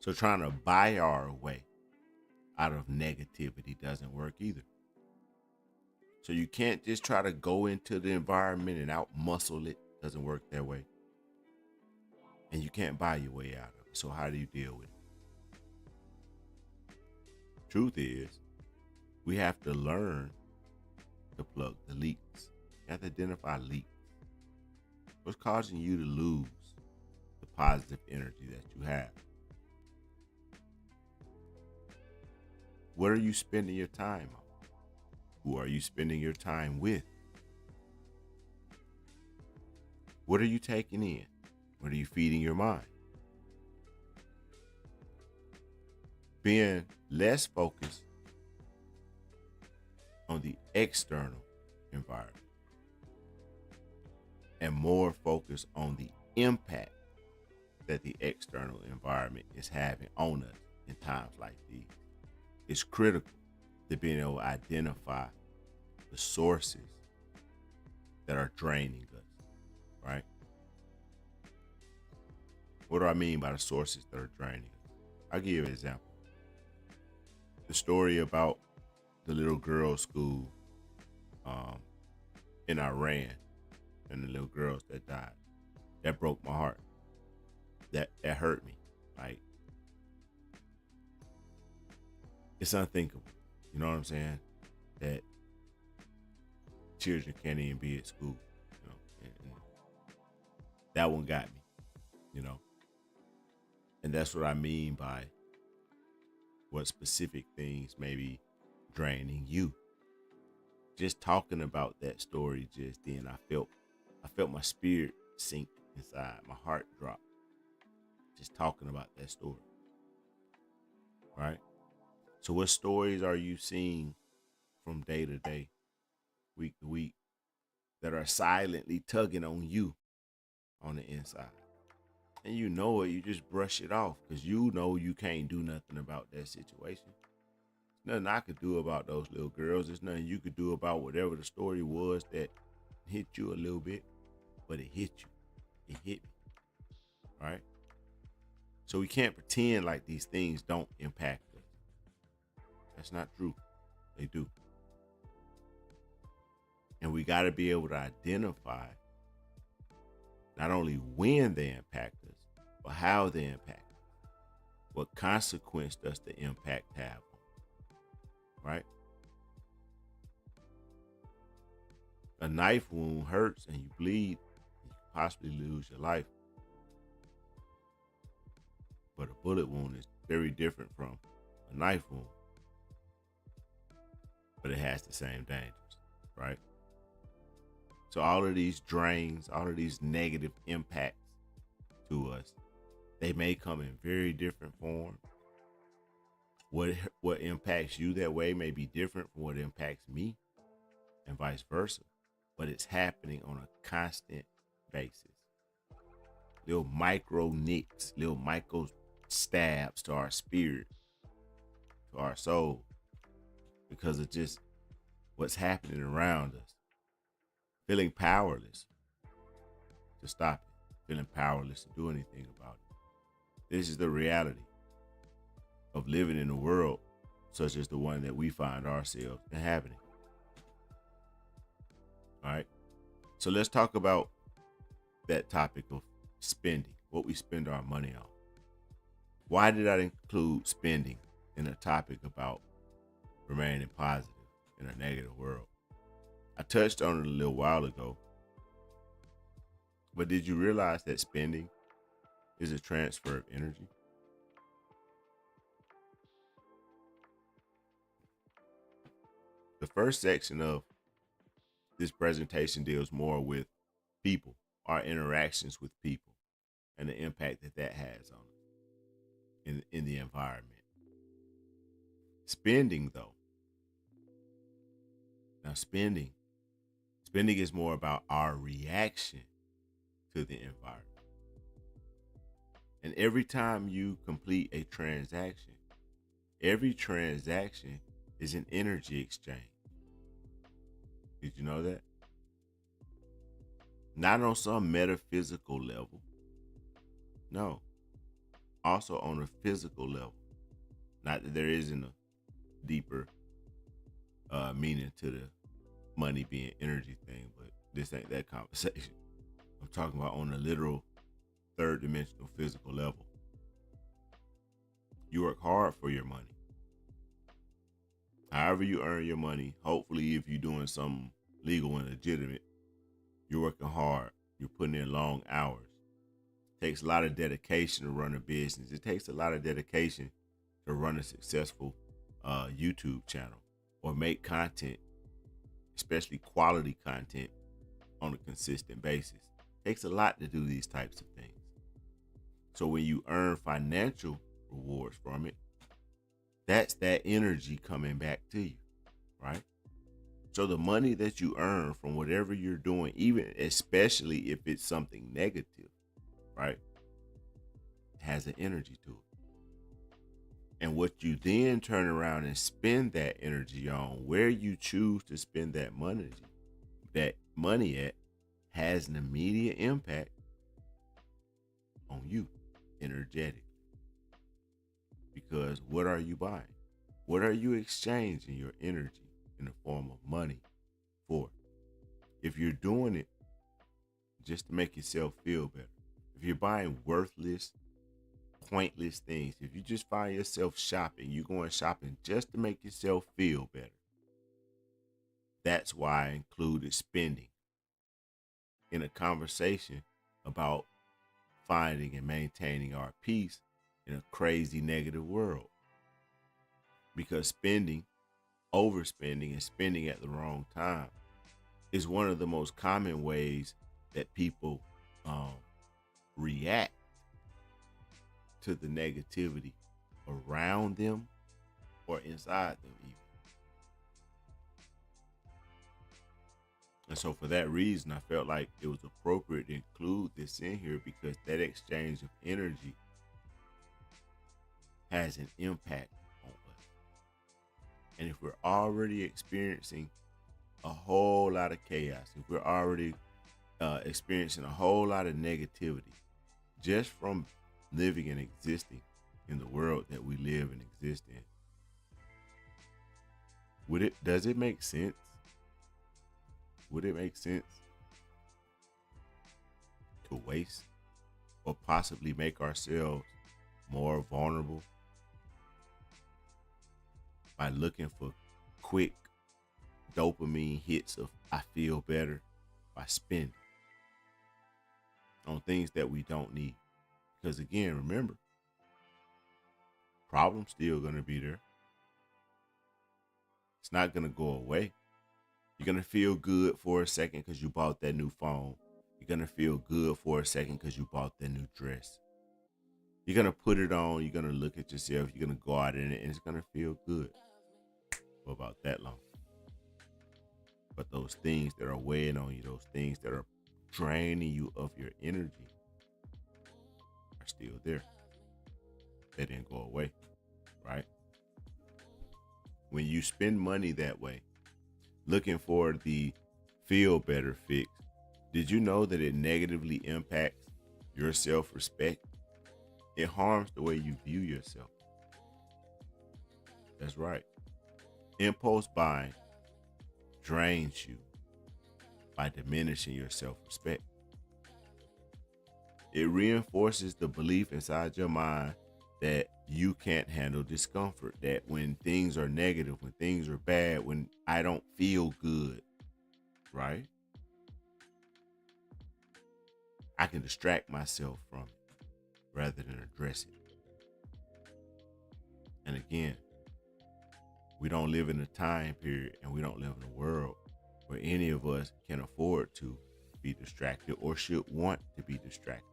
So trying to buy our way out of negativity doesn't work either. So you can't just try to go into the environment and out muscle it. Doesn't work that way. And you can't buy your way out of it. So how do you deal with it? Truth is, we have to learn to plug the leaks. You have to identify leaks. What's causing you to lose the positive energy that you have? What are you spending your time on? Who are you spending your time with? What are you taking in? What are you feeding your mind? Being less focused on the external environment and more focused on the impact that the external environment is having on us in times like these. It's critical to being able to identify the sources that are draining us, right? What do I mean by the sources that are draining us? I'll give you an example. The story about the little girls' school in Iran and the little girls that died. That broke my heart. That hurt me. Like, it's unthinkable. You know what I'm saying? That children can't even be at school. You know, and that one got me. You know, and that's what I mean by what specific things may be draining you. Just talking about that story just then, I felt my spirit sink inside, my heart drop. Just talking about that story, right? So what stories are you seeing from day to day, week to week, that are silently tugging on you on the inside? And you know it, you just brush it off because you know you can't do nothing about that situation. There's nothing I could do about those little girls. There's nothing you could do about whatever the story was that hit you a little bit, but it hit you. It hit me, right? So we can't pretend like these things don't impact us. That's not true. They do. And we got to be able to identify not only when they impact us, but how they impact us. What consequence does the impact have? Right? A knife wound hurts and you bleed, you possibly lose your life. But a bullet wound is very different from a knife wound. But it has the same dangers, right? So all of these drains, all of these negative impacts to us, they may come in very different forms. What impacts you that way may be different from what impacts me, and vice versa. But it's happening on a constant basis. Little micro nicks, little micro stabs to our spirit, to our soul, because of just what's happening around us. Feeling powerless to stop it, feeling powerless to do anything about it. This is the reality of living in a world such as the one that we find ourselves inhabiting. All right. So let's talk about that topic of spending, what we spend our money on. Why did I include spending in a topic about remaining positive in a negative world? I touched on it a little while ago, but did you realize that spending is a transfer of energy? The first section of this presentation deals more with people, our interactions with people, and the impact that has on us in the environment. Spending, though. Now, spending is more about our reaction to the environment. And every time you complete a transaction, every transaction is an energy exchange. Did you know that? Not on some metaphysical level. No. Also on a physical level. Not that there isn't a deeper meaning to the money being energy thing, but this ain't that conversation. I'm talking about on a literal third dimensional physical level. You work hard for your money. However you earn your money, hopefully if you're doing something legal and legitimate, you're working hard. You're putting in long hours. It takes a lot of dedication to run a business. It takes a lot of dedication to run a successful YouTube channel or make content, especially quality content, on a consistent basis. It takes a lot to do these types of things. So when you earn financial rewards from it, that's that energy coming back to you, right? So the money that you earn from whatever you're doing, even especially if it's something negative, right, has an energy to it. And what you then turn around and spend that energy on, where you choose to spend that money at, has an immediate impact on you energetically. Because what are you buying? What are you exchanging your energy in the form of money for? If you're doing it just to make yourself feel better, if you're buying worthless, pointless things, if you just find yourself shopping, you're going shopping just to make yourself feel better. That's why I included spending in a conversation about finding and maintaining our peace in a crazy negative world. Because spending, overspending, and spending at the wrong time is one of the most common ways that people react to the negativity around them or inside them even. And so for that reason, I felt like it was appropriate to include this in here, because that exchange of energy has an impact on us. And if we're already experiencing a whole lot of chaos, if we're already experiencing a whole lot of negativity just from living and existing in the world that we live and exist in, does it make sense? Would it make sense to waste or possibly make ourselves more vulnerable by looking for quick dopamine hits of I feel better by spending on things that we don't need? Because again, remember, problem's still going to be there. It's not going to go away. You're going to feel good for a second because you bought that new phone. You're going to feel good for a second because you bought that new dress. You're going to put it on. You're going to look at yourself. You're going to go out in it and it's going to feel good for about that long. But those things that are weighing on you, those things that are draining you of your energy are still there. They didn't go away, right? When you spend money that way, looking for the feel better fix, did you know that it negatively impacts your self-respect? It harms the way you view yourself. That's right. Impulse buying drains you by diminishing your self-respect. It reinforces the belief inside your mind that you can't handle discomfort, that when things are negative, when things are bad, when I don't feel good, right? I can distract myself from it rather than address it. And again, we don't live in a time period and we don't live in a world where any of us can afford to be distracted or should want to be distracted.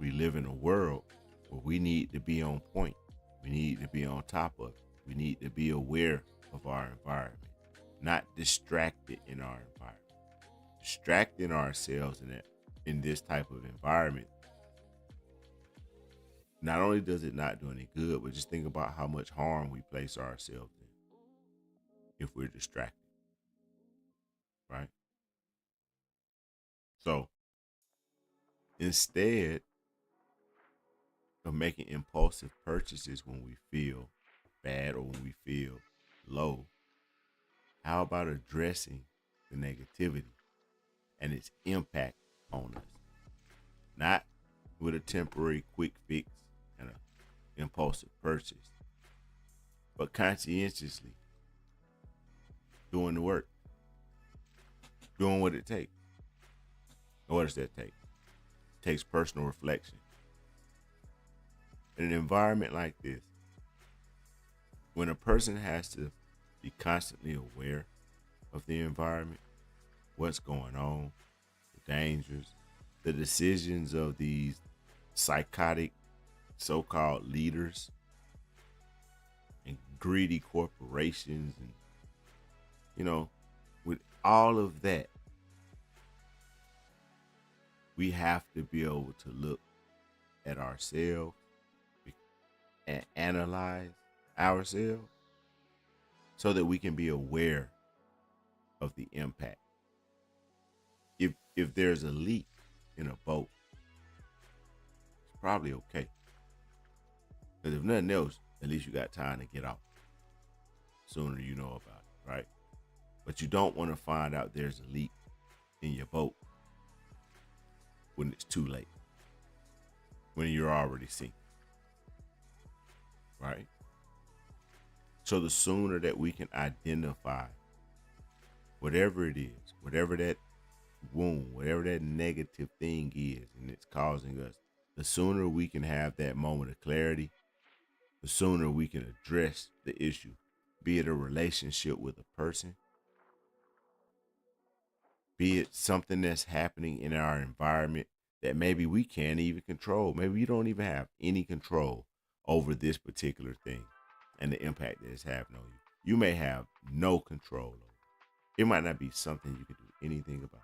We live in a world where we need to be on point. We need to be on top of it. We need to be aware of our environment, not distracted in our environment. Distracting ourselves in this type of environment, not only does it not do any good, but just think about how much harm we place ourselves in if we're distracted, right? So instead of making impulsive purchases when we feel bad or when we feel low, how about addressing the negativity and its impact on us? Not with a temporary quick fix and an impulsive purchase, but conscientiously doing the work, doing what it takes. And what does that take? It takes personal reflection. In an environment like this, when a person has to be constantly aware of the environment, what's going on, the dangers, the decisions of these psychotic so-called leaders and greedy corporations, and with all of that, we have to be able to look at ourselves and analyze ourselves so that we can be aware of the impact. If there's a leak in a boat, it's probably okay. Because if nothing else, at least you got time to get out. Sooner you know about it, right? But you don't want to find out there's a leak in your boat when it's too late, when you're already sinking, right? So the sooner that we can identify whatever it is, whatever that wound, whatever that negative thing is, and it's causing us, the sooner we can have that moment of clarity, the sooner we can address the issue, be it a relationship with a person, be it something that's happening in our environment that maybe we can't even control. Maybe you don't even have any control over this particular thing and the impact that it's having on you. You may have no control over it. It might not be something you can do anything about.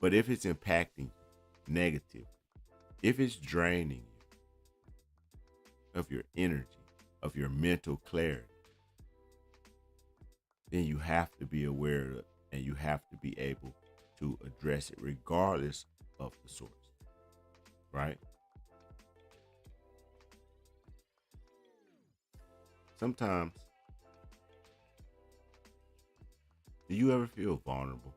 But if it's impacting you negatively, if it's draining you of your energy, of your mental clarity, then you have to be aware of it and you have to be able to address it regardless of the source, right? Sometimes, do you ever feel vulnerable?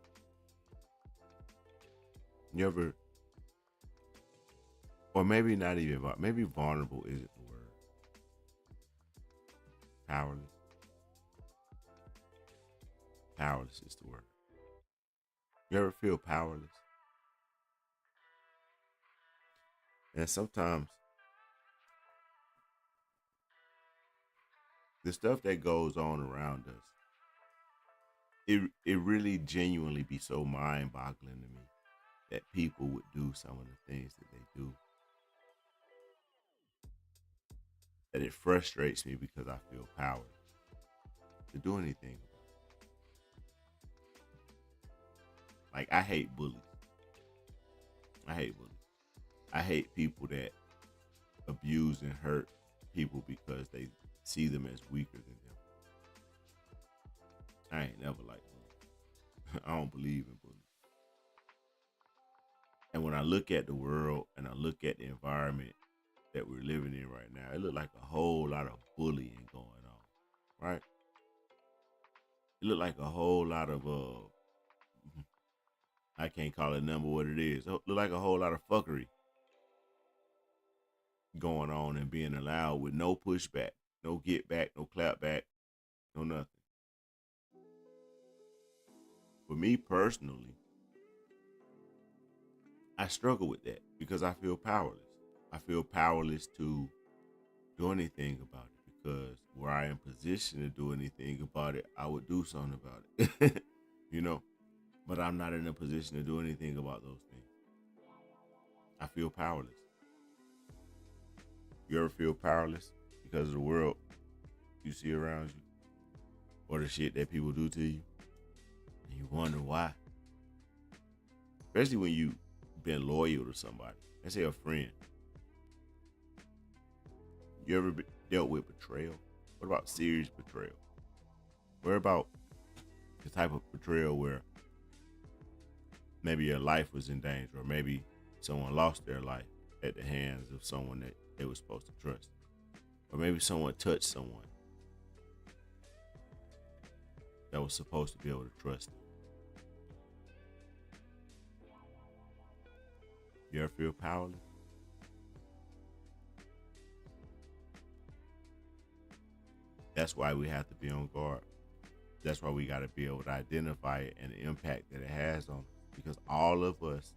You ever, or maybe not even, maybe vulnerable isn't the word. Powerless. Powerless is the word. You ever feel powerless? And sometimes the stuff that goes on around us, it really genuinely be so mind-boggling to me that people would do some of the things that they do. That it frustrates me because I feel powerless to do anything about it. Like, I hate bullies. I hate bullies. I hate people that abuse and hurt people because they see them as weaker than them. I ain't never liked bullies. I don't believe in bullies. And when I look at the world and I look at the environment that we're living in right now, it looks like a whole lot of bullying going on, right? It look like a whole lot of, I can't call it number what it is. It look like a whole lot of fuckery going on and being allowed with no pushback, no get back, no clap back, no nothing. For me personally, I struggle with that because I feel powerless. I feel powerless to do anything about it because were I in position to do anything about it, I would do something about it, you know, but I'm not in a position to do anything about those things. I feel powerless. You ever feel powerless because of the world you see around you or the shit that people do to you and you wonder why? Especially when you've been loyal to somebody. Let's say a friend. You ever dealt with betrayal? What about serious betrayal? What about the type of betrayal where maybe your life was in danger or maybe someone lost their life at the hands of someone that they were supposed to trust? Or maybe someone touched someone that was supposed to be able to trust them. You ever feel powerless? That's why we have to be on guard. That's why we got to be able to identify it and the impact that it has on us. Because all of us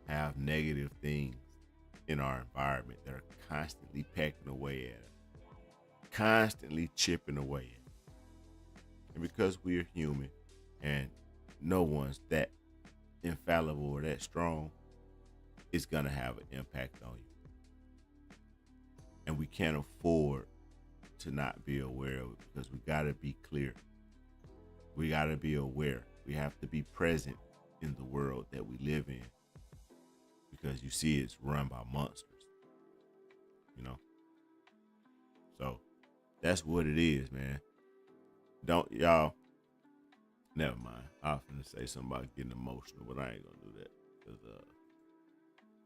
have negative things in our environment that are constantly pecking away at us, constantly chipping away at us. And because we're human and no one's that infallible or that strong, it's going to have an impact on you. And we can't afford to not be aware of it because we got to be clear. We got to be aware. We have to be present in the world that we live in because you see it's run by monsters. you know. So that's what it is, man. Don't y'all. Never mind. I was finna say something about getting emotional, but I ain't gonna do that because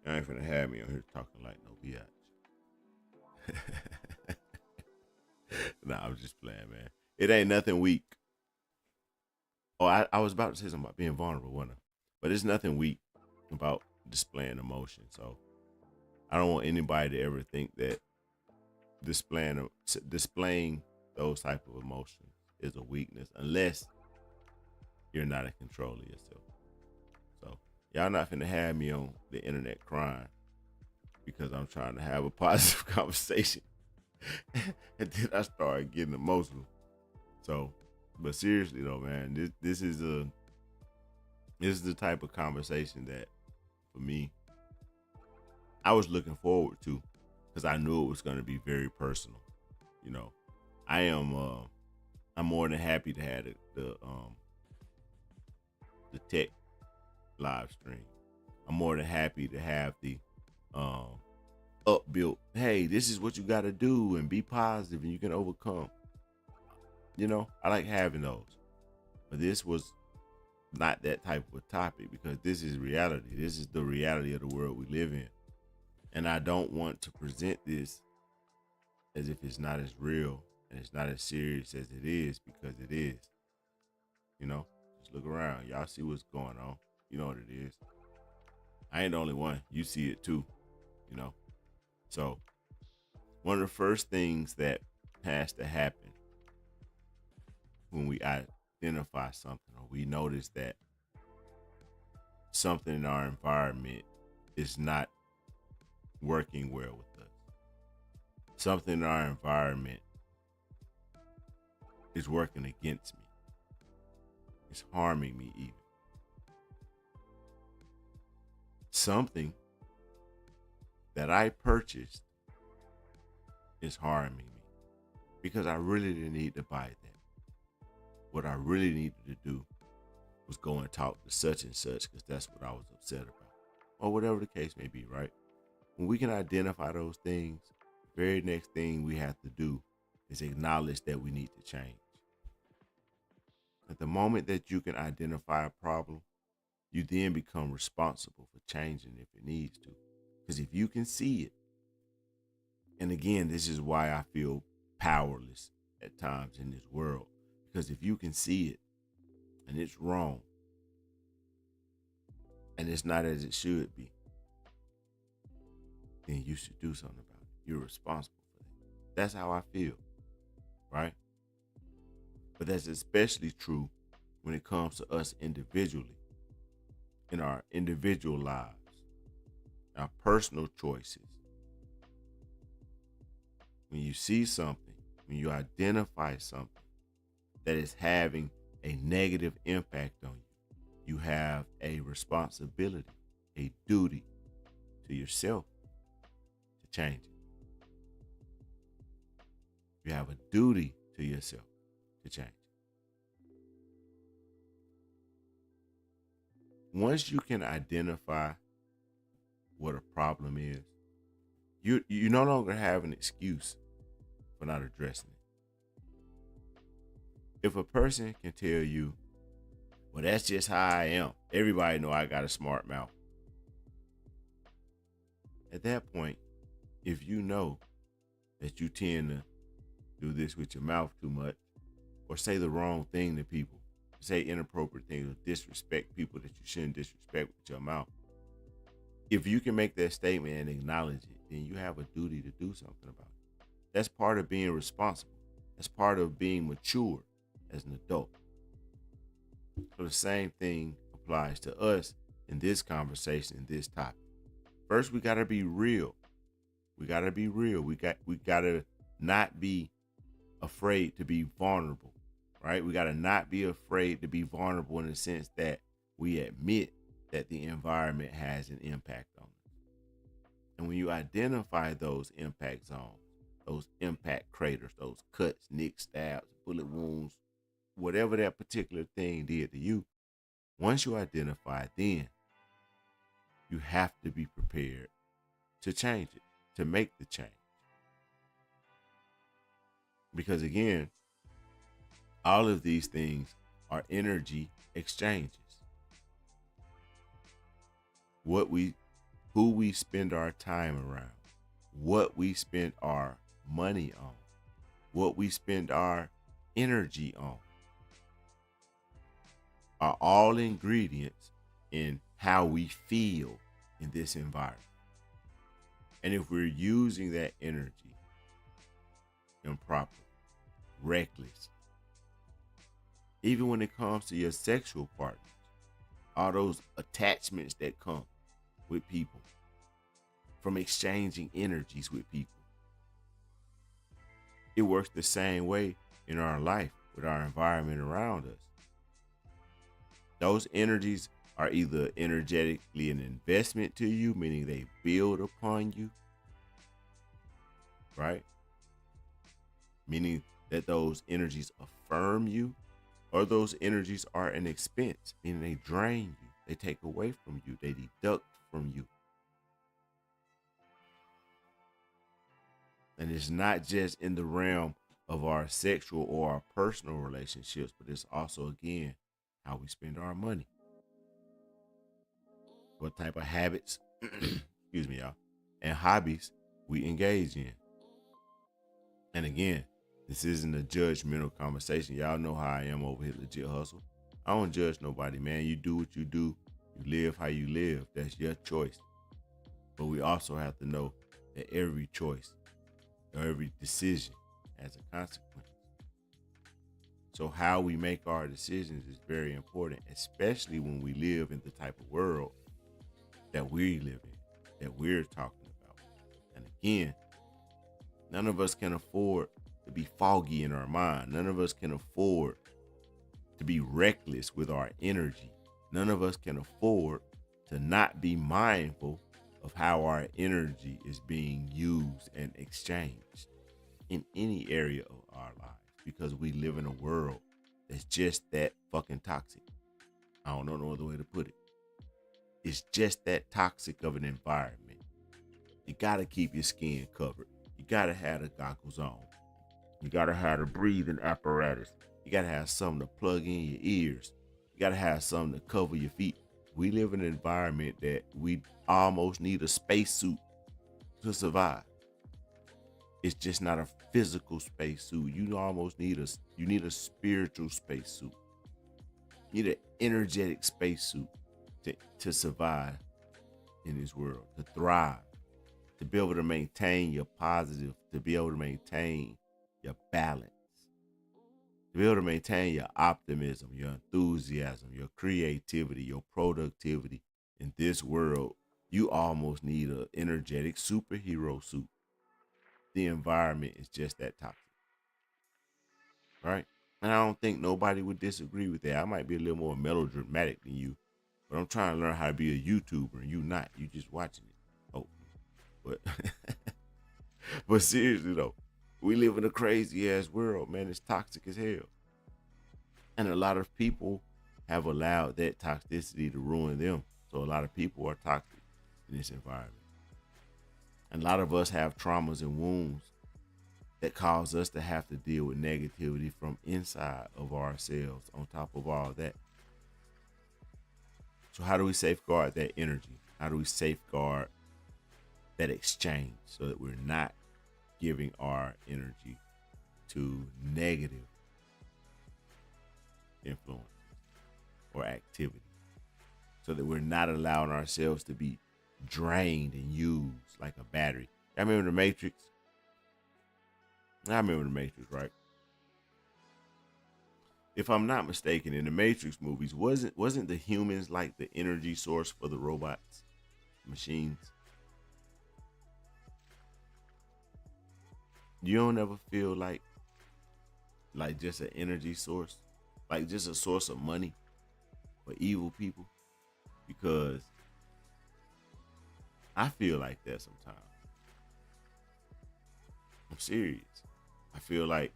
y'all ain't finna have me on here talking like no biatch. Nah, I was just playing, man. It ain't nothing weak. Oh, I was about to say something about being vulnerable, wasn't I? But it's nothing weak about displaying emotion. So I don't want anybody to ever think that displaying those type of emotions is a weakness, unless you're not in control of yourself. So y'all not finna have me on the internet crying because I'm trying to have a positive conversation. And then I started getting emotional. So, but seriously though, man, this is the type of conversation that, for me, I was looking forward to, because I knew it was going to be very personal. You know, I'm more than happy to have the tech live stream. I'm more than happy to have the upbuilt, hey, this is what you got to do and be positive and you can overcome. You know, I like having those. But this was not that type of a topic, because this is reality. This is the reality of the world we live in. And I don't want to present this as if it's not as real and it's not as serious as it is, because it is. You know, just look around. Y'all see what's going on. You know what it is. I ain't the only one. You see it too, you know. So one of the first things that has to happen when we identify something, or we notice that something in our environment is not working well with us, something in our environment is working against me, it's harming me even. Something that I purchased is harming me, because I really didn't need to buy that. What I really needed to do was go and talk to such and such, because that's what I was upset about, or whatever the case may be, right? When we can identify those things, the very next thing we have to do is acknowledge that we need to change. At the moment that you can identify a problem, you then become responsible for changing if it needs to. Because if you can see it, and again, this is why I feel powerless at times in this world, because if you can see it and it's wrong and it's not as it should be, then you should do something about it. You're responsible for that. That's how I feel, right? But that's especially true when it comes to us individually, in our individual lives, our personal choices. When you see something, when you identify something that is having a negative impact on you, you have a responsibility, a duty to yourself to change it. You have a duty to yourself to change it. Once you can identify what a problem is, you no longer have an excuse for not addressing it. If a person can tell you, well, that's just how I am, everybody know I got a smart mouth. At that point, if you know that you tend to do this with your mouth too much, or say the wrong thing to people, say inappropriate things, or disrespect people that you shouldn't disrespect with your mouth, if you can make that statement and acknowledge it, then you have a duty to do something about it. That's part of being responsible. That's part of being mature as an adult. So the same thing applies to us in this conversation, in this topic. First, we got to be real. We got to be real. We got to not be afraid to be vulnerable, right? We got to not be afraid to be vulnerable in the sense that we admit that the environment has an impact on us. And when you identify those impact zones, those impact craters, those cuts, nicks, stabs, bullet wounds, whatever that particular thing did to you, once you identify it, then you have to be prepared to change it, to make the change. Because again, all of these things are energy exchanges. Who we spend our time around, what we spend our money on, what we spend our energy on, are all ingredients in how we feel in this environment. And if we're using that energy improperly, reckless, even when it comes to your sexual partners, all those attachments that come with people from exchanging energies with people, it works the same way in our life with our environment around us. Those energies are either energetically an investment to you, meaning they build upon you, right? Meaning that those energies affirm you, or those energies are an expense, meaning they drain you, they take away from you, they deduct from you. And it's not just in the realm of our sexual or our personal relationships, but it's also, again, how we spend our money. What type of habits, excuse me, y'all, and hobbies we engage in. And again, this isn't a judgmental conversation. Y'all know how I am over here, Legit Hustle. I don't judge nobody, man. You do what you do. You live how you live. That's your choice. But we also have to know that every choice or every decision has a consequence. So how we make our decisions is very important, especially when we live in the type of world that we live in, that we're talking about. And again, none of us can afford to be foggy in our mind. None of us can afford to be reckless with our energy. None of us can afford to not be mindful of how our energy is being used and exchanged in any area of our lives, because we live in a world that's just that fucking toxic. I don't know no other way to put it. It's just that toxic of an environment. You gotta keep your skin covered. You gotta have the goggles on. You gotta have the breathing apparatus. You gotta have something to plug in your ears. You gotta have something to cover your feet. We live in an environment that we almost need a spacesuit to survive. It's just not a physical spacesuit. You almost need a spiritual spacesuit. You need an energetic spacesuit to survive in this world, to thrive, to be able to maintain your positive, to be able to maintain your balance, to be able to maintain your optimism, your enthusiasm, your creativity, your productivity in this world. You almost need an energetic superhero suit. The environment is just that toxic, right? And I don't think nobody would disagree with that. I might be a little more melodramatic than you, but I'm trying to learn how to be a YouTuber, and you not. You just watching it. Oh, but but seriously though, we live in a crazy ass world, man. It's toxic as hell, and a lot of people have allowed that toxicity to ruin them. So a lot of people are toxic in this environment. And a lot of us have traumas and wounds that cause us to have to deal with negativity from inside of ourselves on top of all that. So how do we safeguard that energy? How do we safeguard that exchange so that we're not giving our energy to negative influence or activity, so that we're not allowing ourselves to be drained and used like a battery? I remember the Matrix. Right? If I'm not mistaken, in the Matrix movies, wasn't the humans like the energy source for the robots, machines? You don't ever feel like just an energy source, like just a source of money for evil people? Because I feel like that sometimes. I'm serious. I feel like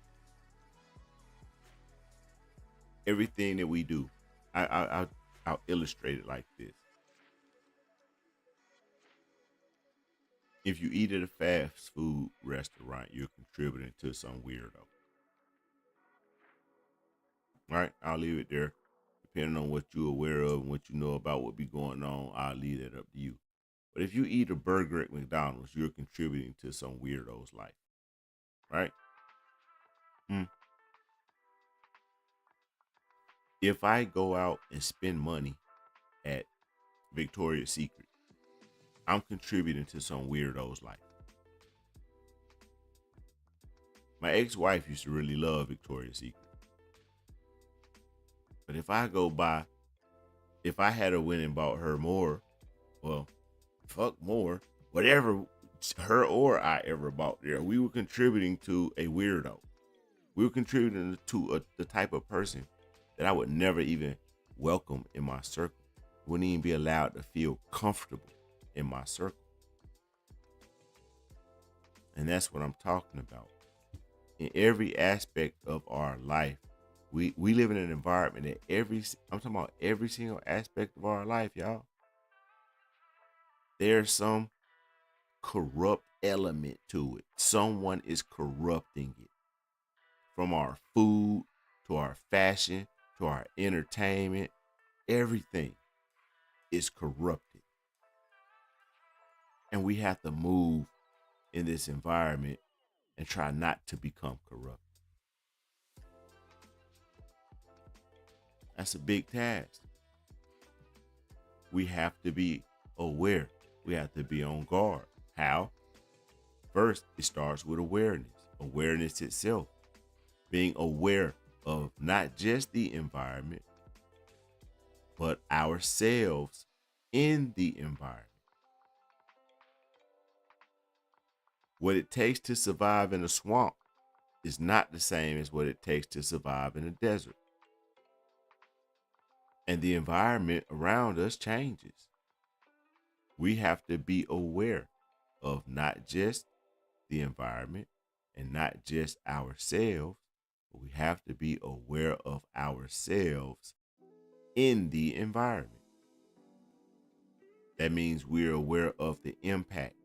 everything that we do, I'll illustrate it like this. If you eat at a fast food restaurant, you're contributing to some weirdo. right? I'll leave it there. Depending on what you're aware of and what you know about what be going on, I'll leave that up to you. But if you eat a burger at McDonald's, you're contributing to some weirdo's life, right? If I go out and spend money at Victoria's Secret, I'm contributing to some weirdo's life. My ex-wife used to really love Victoria's Secret. But if I had a win and bought her more, well, fuck more, whatever her or I ever bought there, we were contributing to a weirdo. We were contributing to the type of person that I would never even welcome in my circle. Wouldn't even be allowed to feel comfortable in my circle. And that's what I'm talking about. In every aspect of our life, we live in an environment that I'm talking about every single aspect of our life, y'all. There's some corrupt element to it. Someone is corrupting it. From our food to our fashion to our entertainment, everything is corrupted. And we have to move in this environment and try not to become corrupt. That's a big task. We have to be aware. We have to be on guard. How? First, it starts with awareness. Awareness itself. Being aware of not just the environment, but ourselves in the environment. What it takes to survive in a swamp is not the same as what it takes to survive in a desert. And the environment around us changes. We have to be aware of not just the environment and not just ourselves, but we have to be aware of ourselves in the environment. That means we're aware of the impact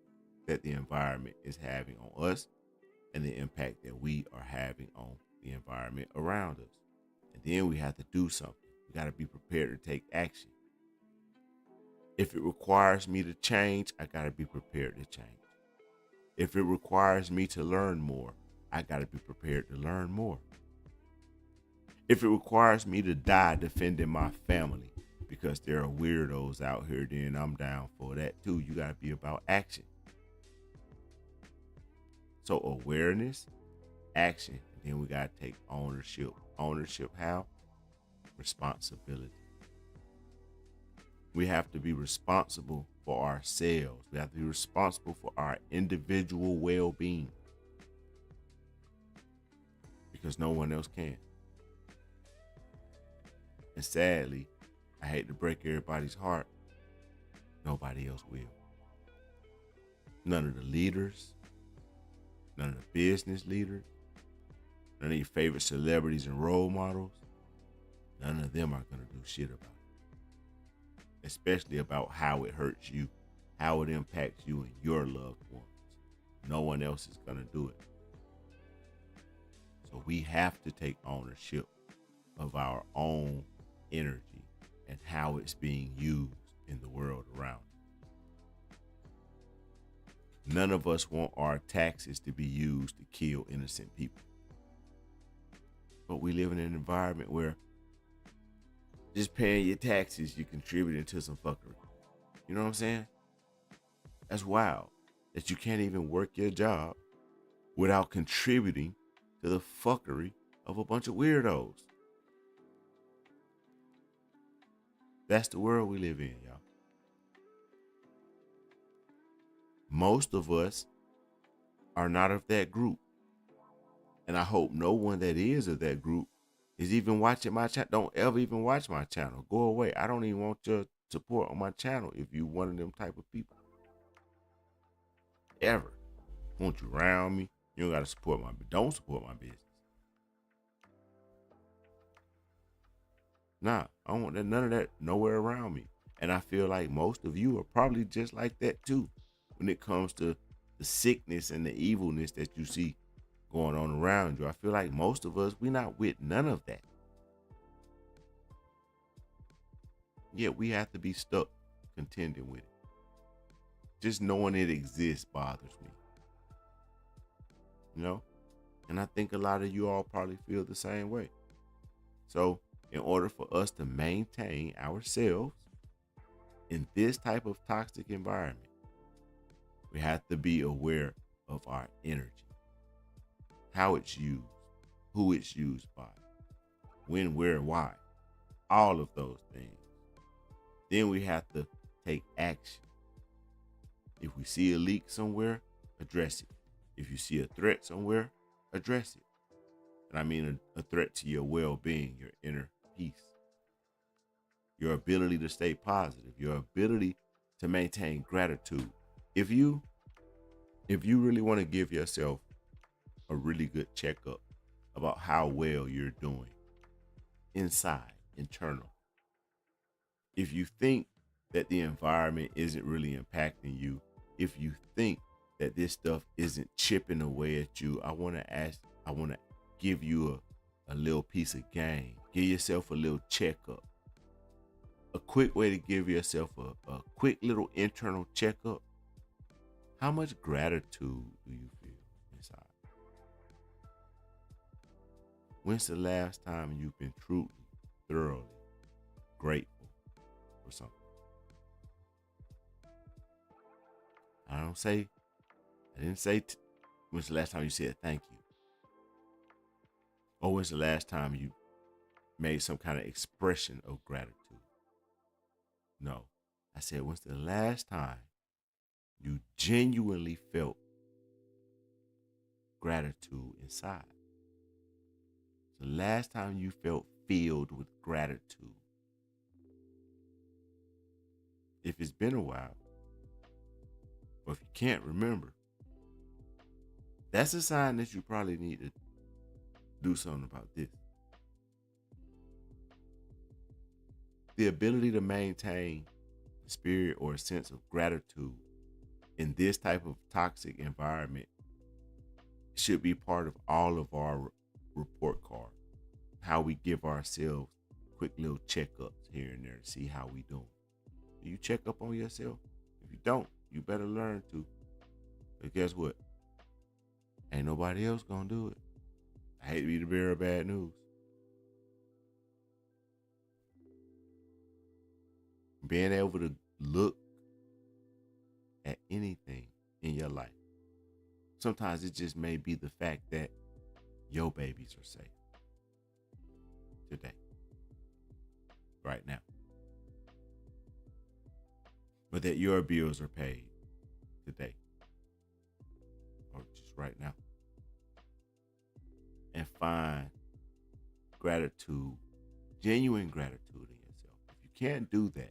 that the environment is having on us and the impact that we are having on the environment around us. And then we have to do something. We got to be prepared to take action. If it requires me to change, I got to be prepared to change. If it requires me to learn more, I got to be prepared to learn more. If it requires me to die defending my family because there are weirdos out here, then I'm down for that too. You got to be about action. So awareness, action, and then we got to take ownership. Ownership how? Responsibility. We have to be responsible for ourselves. We have to be responsible for our individual well-being because no one else can. And sadly, I hate to break everybody's heart, nobody else will. None of the leaders, none of the business leaders, none of your favorite celebrities and role models, none of them are going to do shit about it. Especially about how it hurts you, how it impacts you and your loved ones. No one else is going to do it. So we have to take ownership of our own energy and how it's being used in the world around us. None of us want our taxes to be used to kill innocent people. But we live in an environment where just paying your taxes, you're contributing to some fuckery. You know what I'm saying? That's wild that you can't even work your job without contributing to the fuckery of a bunch of weirdos. That's the world we live in, y'all. Most of us are not of that group. And I hope no one that is of that group is even watching my channel. Don't ever even watch my channel. Go away. I don't even want your support on my channel if you one of them type of people. Ever. Want you around me. You don't got to support don't support my business. Nah, I don't want none of that nowhere around me. And I feel like most of you are probably just like that too when it comes to the sickness and the evilness that you see going on around you. I feel like most of us, we're not with none of that. Yet we have to be stuck contending with it. Just knowing it exists bothers me. You know? And I think a lot of you all probably feel the same way. So, in order for us to maintain ourselves in this type of toxic environment, we have to be aware of our energy, how it's used, who it's used by, when, where, why, all of those things. Then we have to take action. If we see a leak somewhere, address it. If you see a threat somewhere, address it. And I mean a threat to your well-being, your inner peace, your ability to stay positive, your ability to maintain gratitude. If you really want to give yourself a really good checkup about how well you're doing inside, internal, if you think that the environment isn't really impacting you, if you think that this stuff isn't chipping away at you, I want to give you a little piece of game. Give yourself a little checkup. A quick way to give yourself a quick little internal checkup. How much gratitude do you feel inside? When's the last time you've been truly, thoroughly grateful for something? I didn't say when's the last time you said thank you? Or when's the last time you made some kind of expression of gratitude? No, I said when's the last time you genuinely felt gratitude inside? The last time you felt filled with gratitude. If it's been a while, or if you can't remember, that's a sign that you probably need to do something about this. The ability to maintain a spirit or a sense of gratitude in this type of toxic environment should be part of all of our report card. How we give ourselves quick little checkups here and there to see how we doing. Do you check up on yourself? If you don't, you better learn to. But guess what? Ain't nobody else gonna do it. I hate to be the bearer of bad news. Being able to look at anything in your life. Sometimes it just may be the fact that your babies are safe today, right now. But that your bills are paid today, or just right now. And find gratitude, genuine gratitude in yourself. If you can't do that,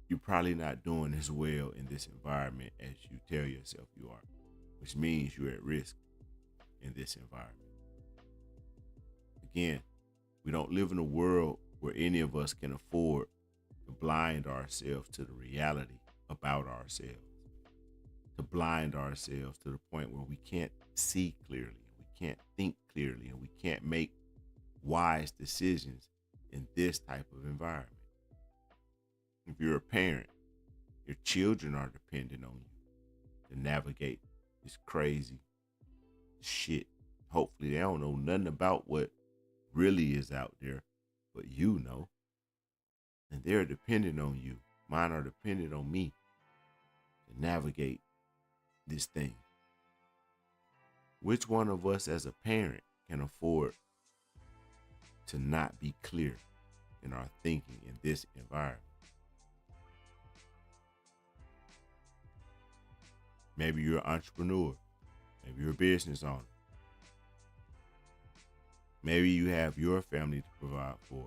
you're probably not doing as well in this environment as you tell yourself you are, which means you're at risk in this environment. Again, we don't live in a world where any of us can afford to blind ourselves to the reality about ourselves, to blind ourselves to the point where we can't see clearly, we can't think clearly, and we can't make wise decisions in this type of environment. If you're a parent, your children are dependent on you to navigate this crazy shit. Hopefully they don't know nothing about what really is out there, but you know. And they're dependent on you. Mine are dependent on me to navigate this thing. Which one of us as a parent can afford to not be clear in our thinking in this environment? Maybe you're an entrepreneur. Maybe you're a business owner. Maybe you have your family to provide for,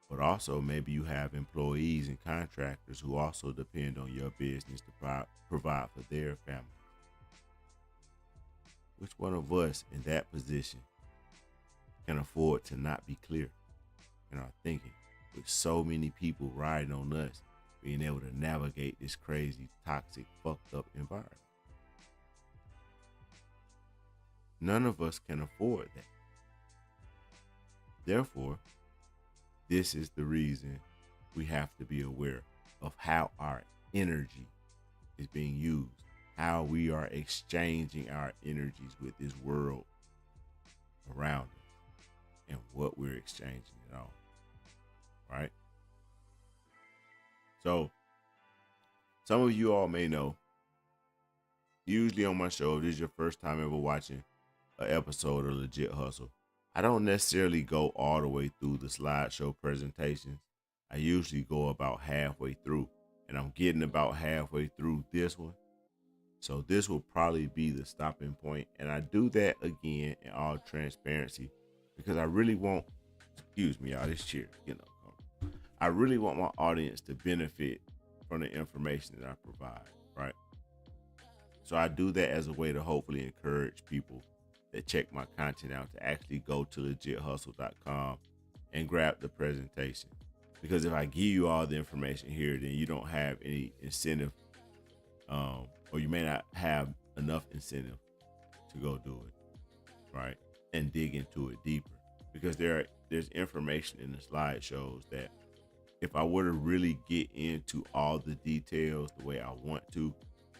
but also maybe you have employees and contractors who also depend on your business to provide for their family. Which one of us in that position can afford to not be clear in our thinking, with so many people riding on us being able to navigate this crazy, toxic, fucked up environment? None of us can afford that. Therefore, this is the reason we have to be aware of how our energy is being used, how we are exchanging our energies with this world around us, and what we're exchanging it on, right? So some of you all may know, usually on my show, if this is your first time ever watching an episode of Legit Hustle, I don't necessarily go all the way through the slideshow presentations. I usually go about halfway through, and I'm getting about halfway through this one. So this will probably be the stopping point. And I do that again in all transparency because I really want, excuse me, y'all, this chair, I really want my audience to benefit from the information that I provide, right? So I do that as a way to hopefully encourage people that check my content out to actually go to legithustle.com and grab the presentation. Because if I give you all the information here, then you don't have any incentive, or you may not have enough incentive to go do it, right? And dig into it deeper. Because there's information in the slideshows that if I were to really get into all the details the way I want to,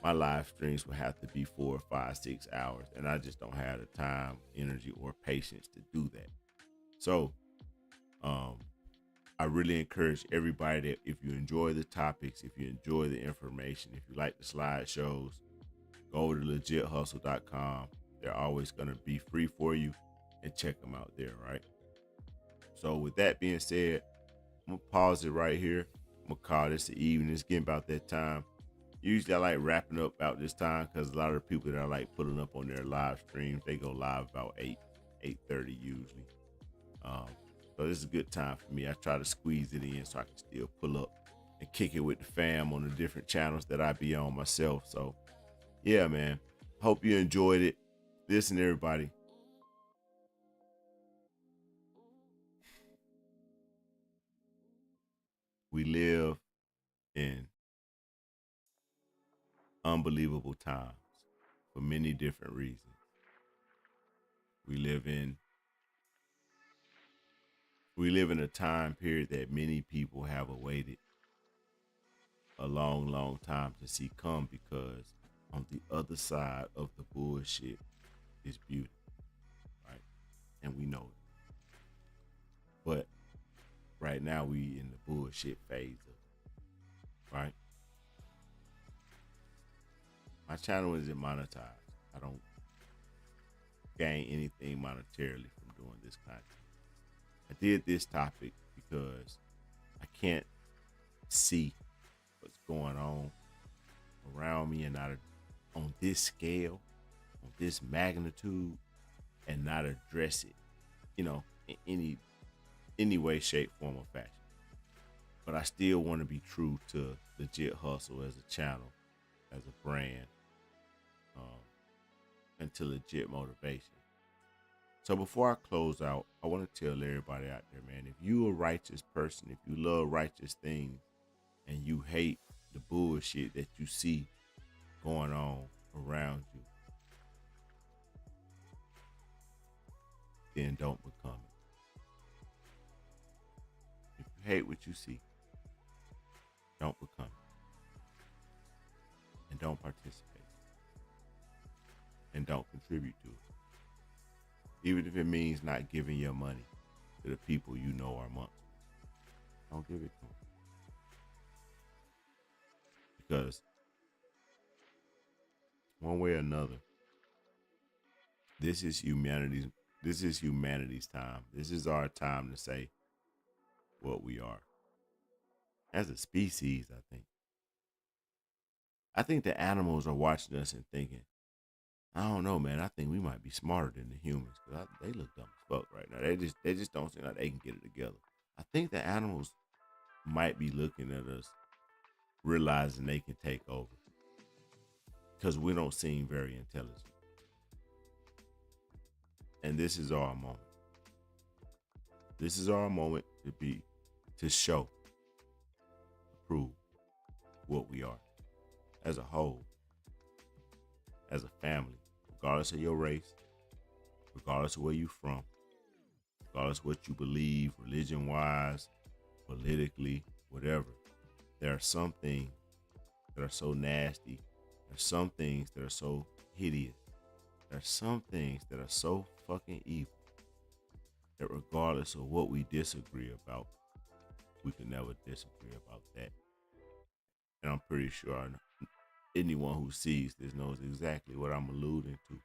my live streams would have to be 4, 5, 6 hours. And I just don't have the time, energy, or patience to do that. So I really encourage everybody that if you enjoy the topics, if you enjoy the information, if you like the slideshows, go to legithustle.com. They're always going to be free for you, and check them out there, right? So with that being said, I'm going to pause it right here. I'm going to call this the evening. It's getting about that time. Usually I like wrapping up about this time because a lot of the people that I like putting up on their live streams, they go live about 8:30 usually. So this is a good time for me. I try to squeeze it in so I can still pull up and kick it with the fam on the different channels that I be on myself. So yeah, man, hope you enjoyed it. Listen, everybody. We live in unbelievable times for many different reasons. We live in a time period that many people have awaited a long, long time to see come, because on the other side of the bullshit is beauty, right? And we know it. But right now we in the bullshit phase of it, right? My channel isn't monetized. I don't gain anything monetarily from doing this content. I did this topic because I can't see what's going on around me and not on this scale, on this magnitude, and not address it, in any way, shape, form, or fashion. But I still want to be true to Legit Hustle as a channel, as a brand, and to legit motivation. So before I close out, I want to tell everybody out there, man, if you a righteous person, if you love righteous things, and you hate the bullshit that you see going on around you, then don't become it. If you hate what you see, don't become it. And don't participate. And don't contribute to it. Even if it means not giving your money to the people you know are monsters. Don't give it to them. Because one way or another, this is humanity's time. This is our time to say what we are. As a species, I think the animals are watching us and thinking, I don't know, man. I think we might be smarter than the humans, because they look dumb as fuck right now. They just don't seem like they can get it together. I think the animals might be looking at us, realizing they can take over, because we don't seem very intelligent. And this is our moment. This is our moment to show, to prove what we are as a whole, as a family. Regardless of your race, regardless of where you're from, regardless of what you believe, religion-wise, politically, whatever. There are some things that are so nasty. There are some things that are so hideous. There are some things that are so fucking evil that regardless of what we disagree about, we can never disagree about that. And I'm pretty sure anyone who sees this knows exactly what I'm alluding to.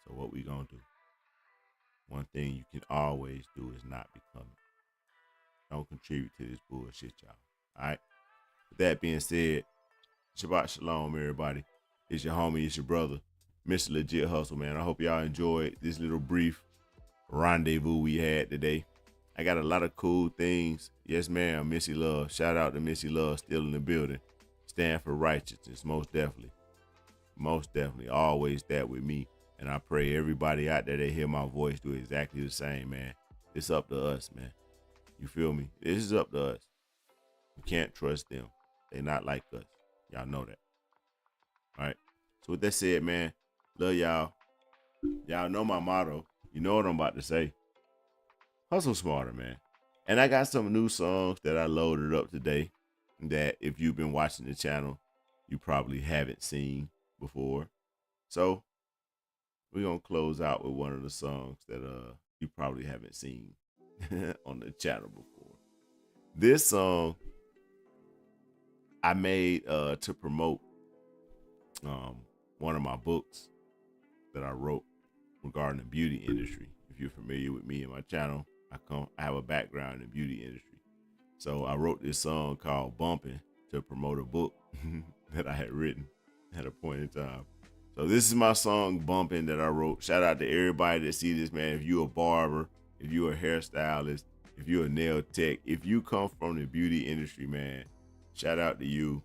So what we gonna do? One thing you can always do is not become it. Don't contribute to this bullshit, y'all. All right? With that being said, Shabbat Shalom, everybody. It's your homie, it's your brother, Mr. Legit Hustle, man. I hope y'all enjoyed this little brief rendezvous we had today. I got a lot of cool things. Yes, ma'am, Missy Love. Shout out to Missy Love, still in the building. Stand for righteousness, most definitely. Most definitely. Always that with me. And I pray everybody out there that hear my voice do exactly the same, man. It's up to us, man. You feel me? This is up to us. We can't trust them. They not like us. Y'all know that. All right. So with that said, man, love y'all. Y'all know my motto. You know what I'm about to say. Hustle smarter, man. And I got some new songs that I loaded up today that if you've been watching the channel, you probably haven't seen before. So we're going to close out with one of the songs that you probably haven't seen on the channel before. This song I made to promote one of my books that I wrote regarding the beauty industry. If you're familiar with me and my channel, I have a background in the beauty industry. So I wrote this song called Bumping to promote a book that I had written at a point in time. So this is my song Bumping that I wrote. Shout out to everybody that see this, man. If you're a barber, if you're a hairstylist, if you're a nail tech, if you come from the beauty industry, man, shout out to you.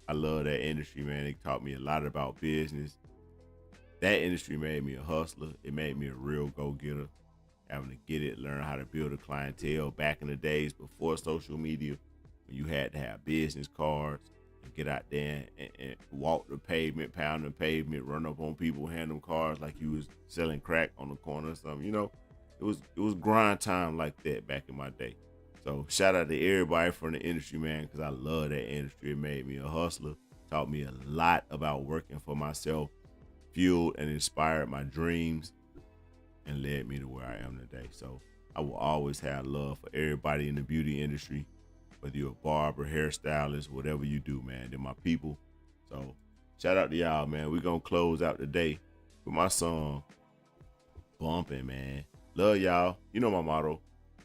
I love that industry, man. It taught me a lot about business. That industry made me a hustler. It made me a real go-getter. Having to get it, learn how to build a clientele back in the days before social media, when you had to have business cards and get out there and walk the pavement, pound the pavement, run up on people, hand them cards like you was selling crack on the corner or something. You know, it was grind time like that back in my day. So shout out to everybody from the industry, man, because I love that industry. It made me a hustler, taught me a lot about working for myself, fueled and inspired my dreams, and led me to where I am today. So I will always have love for everybody in the beauty industry, whether you're a barber, hairstylist, whatever you do, man. They're my people. So shout out to y'all, man. We're going to close out today with my song, Bumping, man. Love y'all. You know my motto,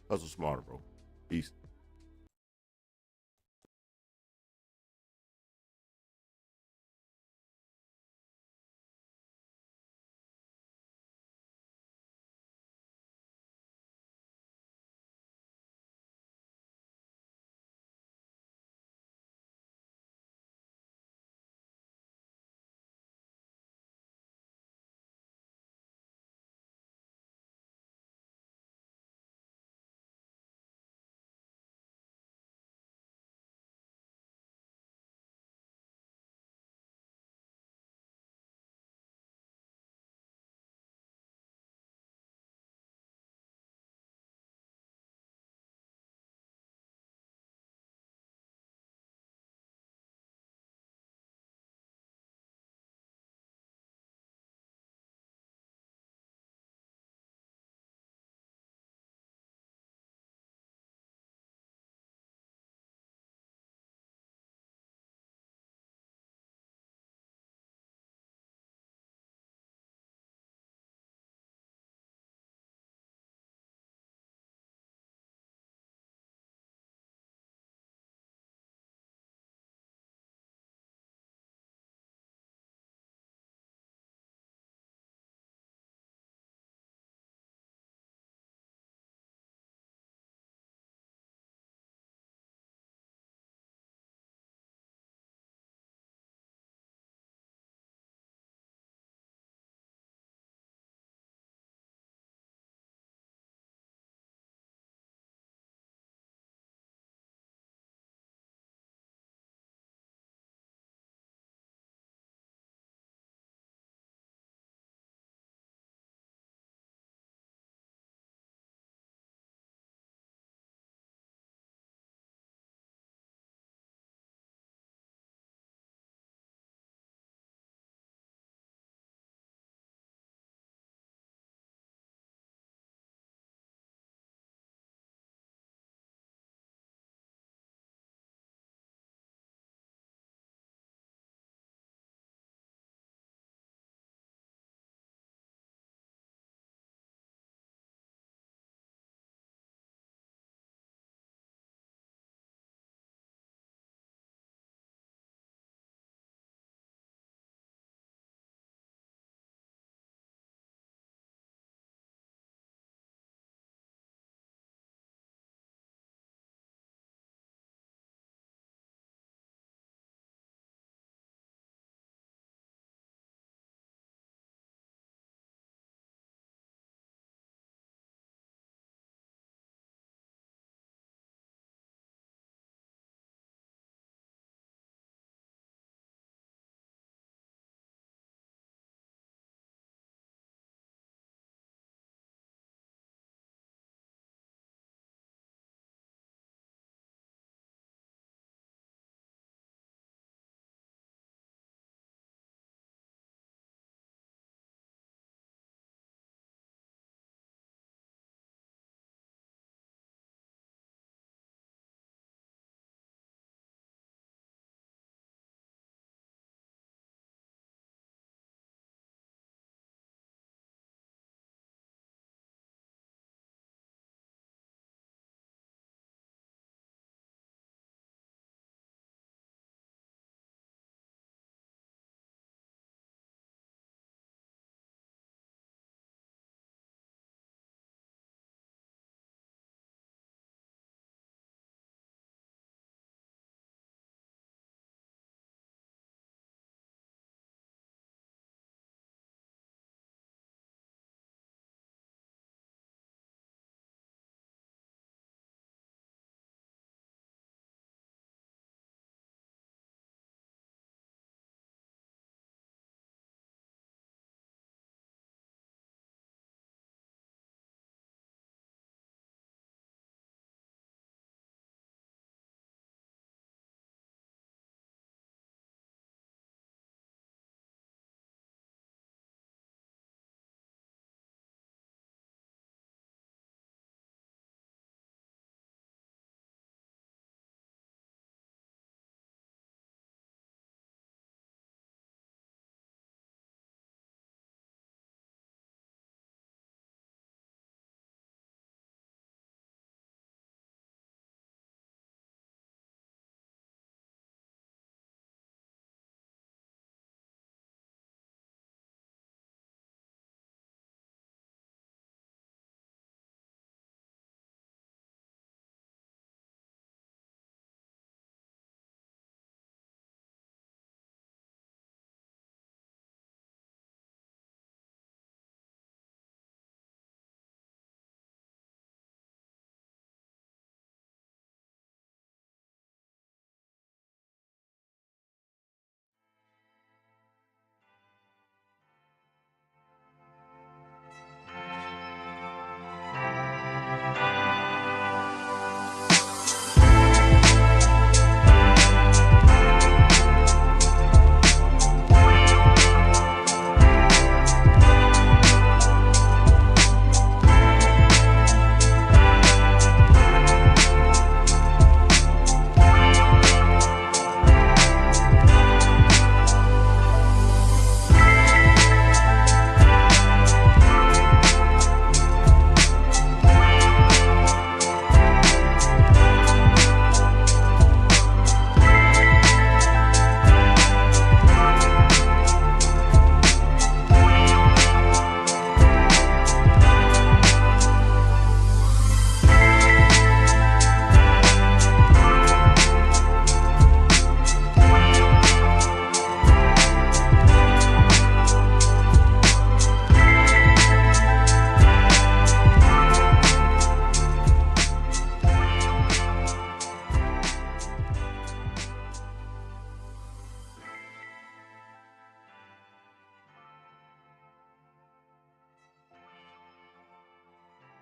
hustle smarter, bro. Peace.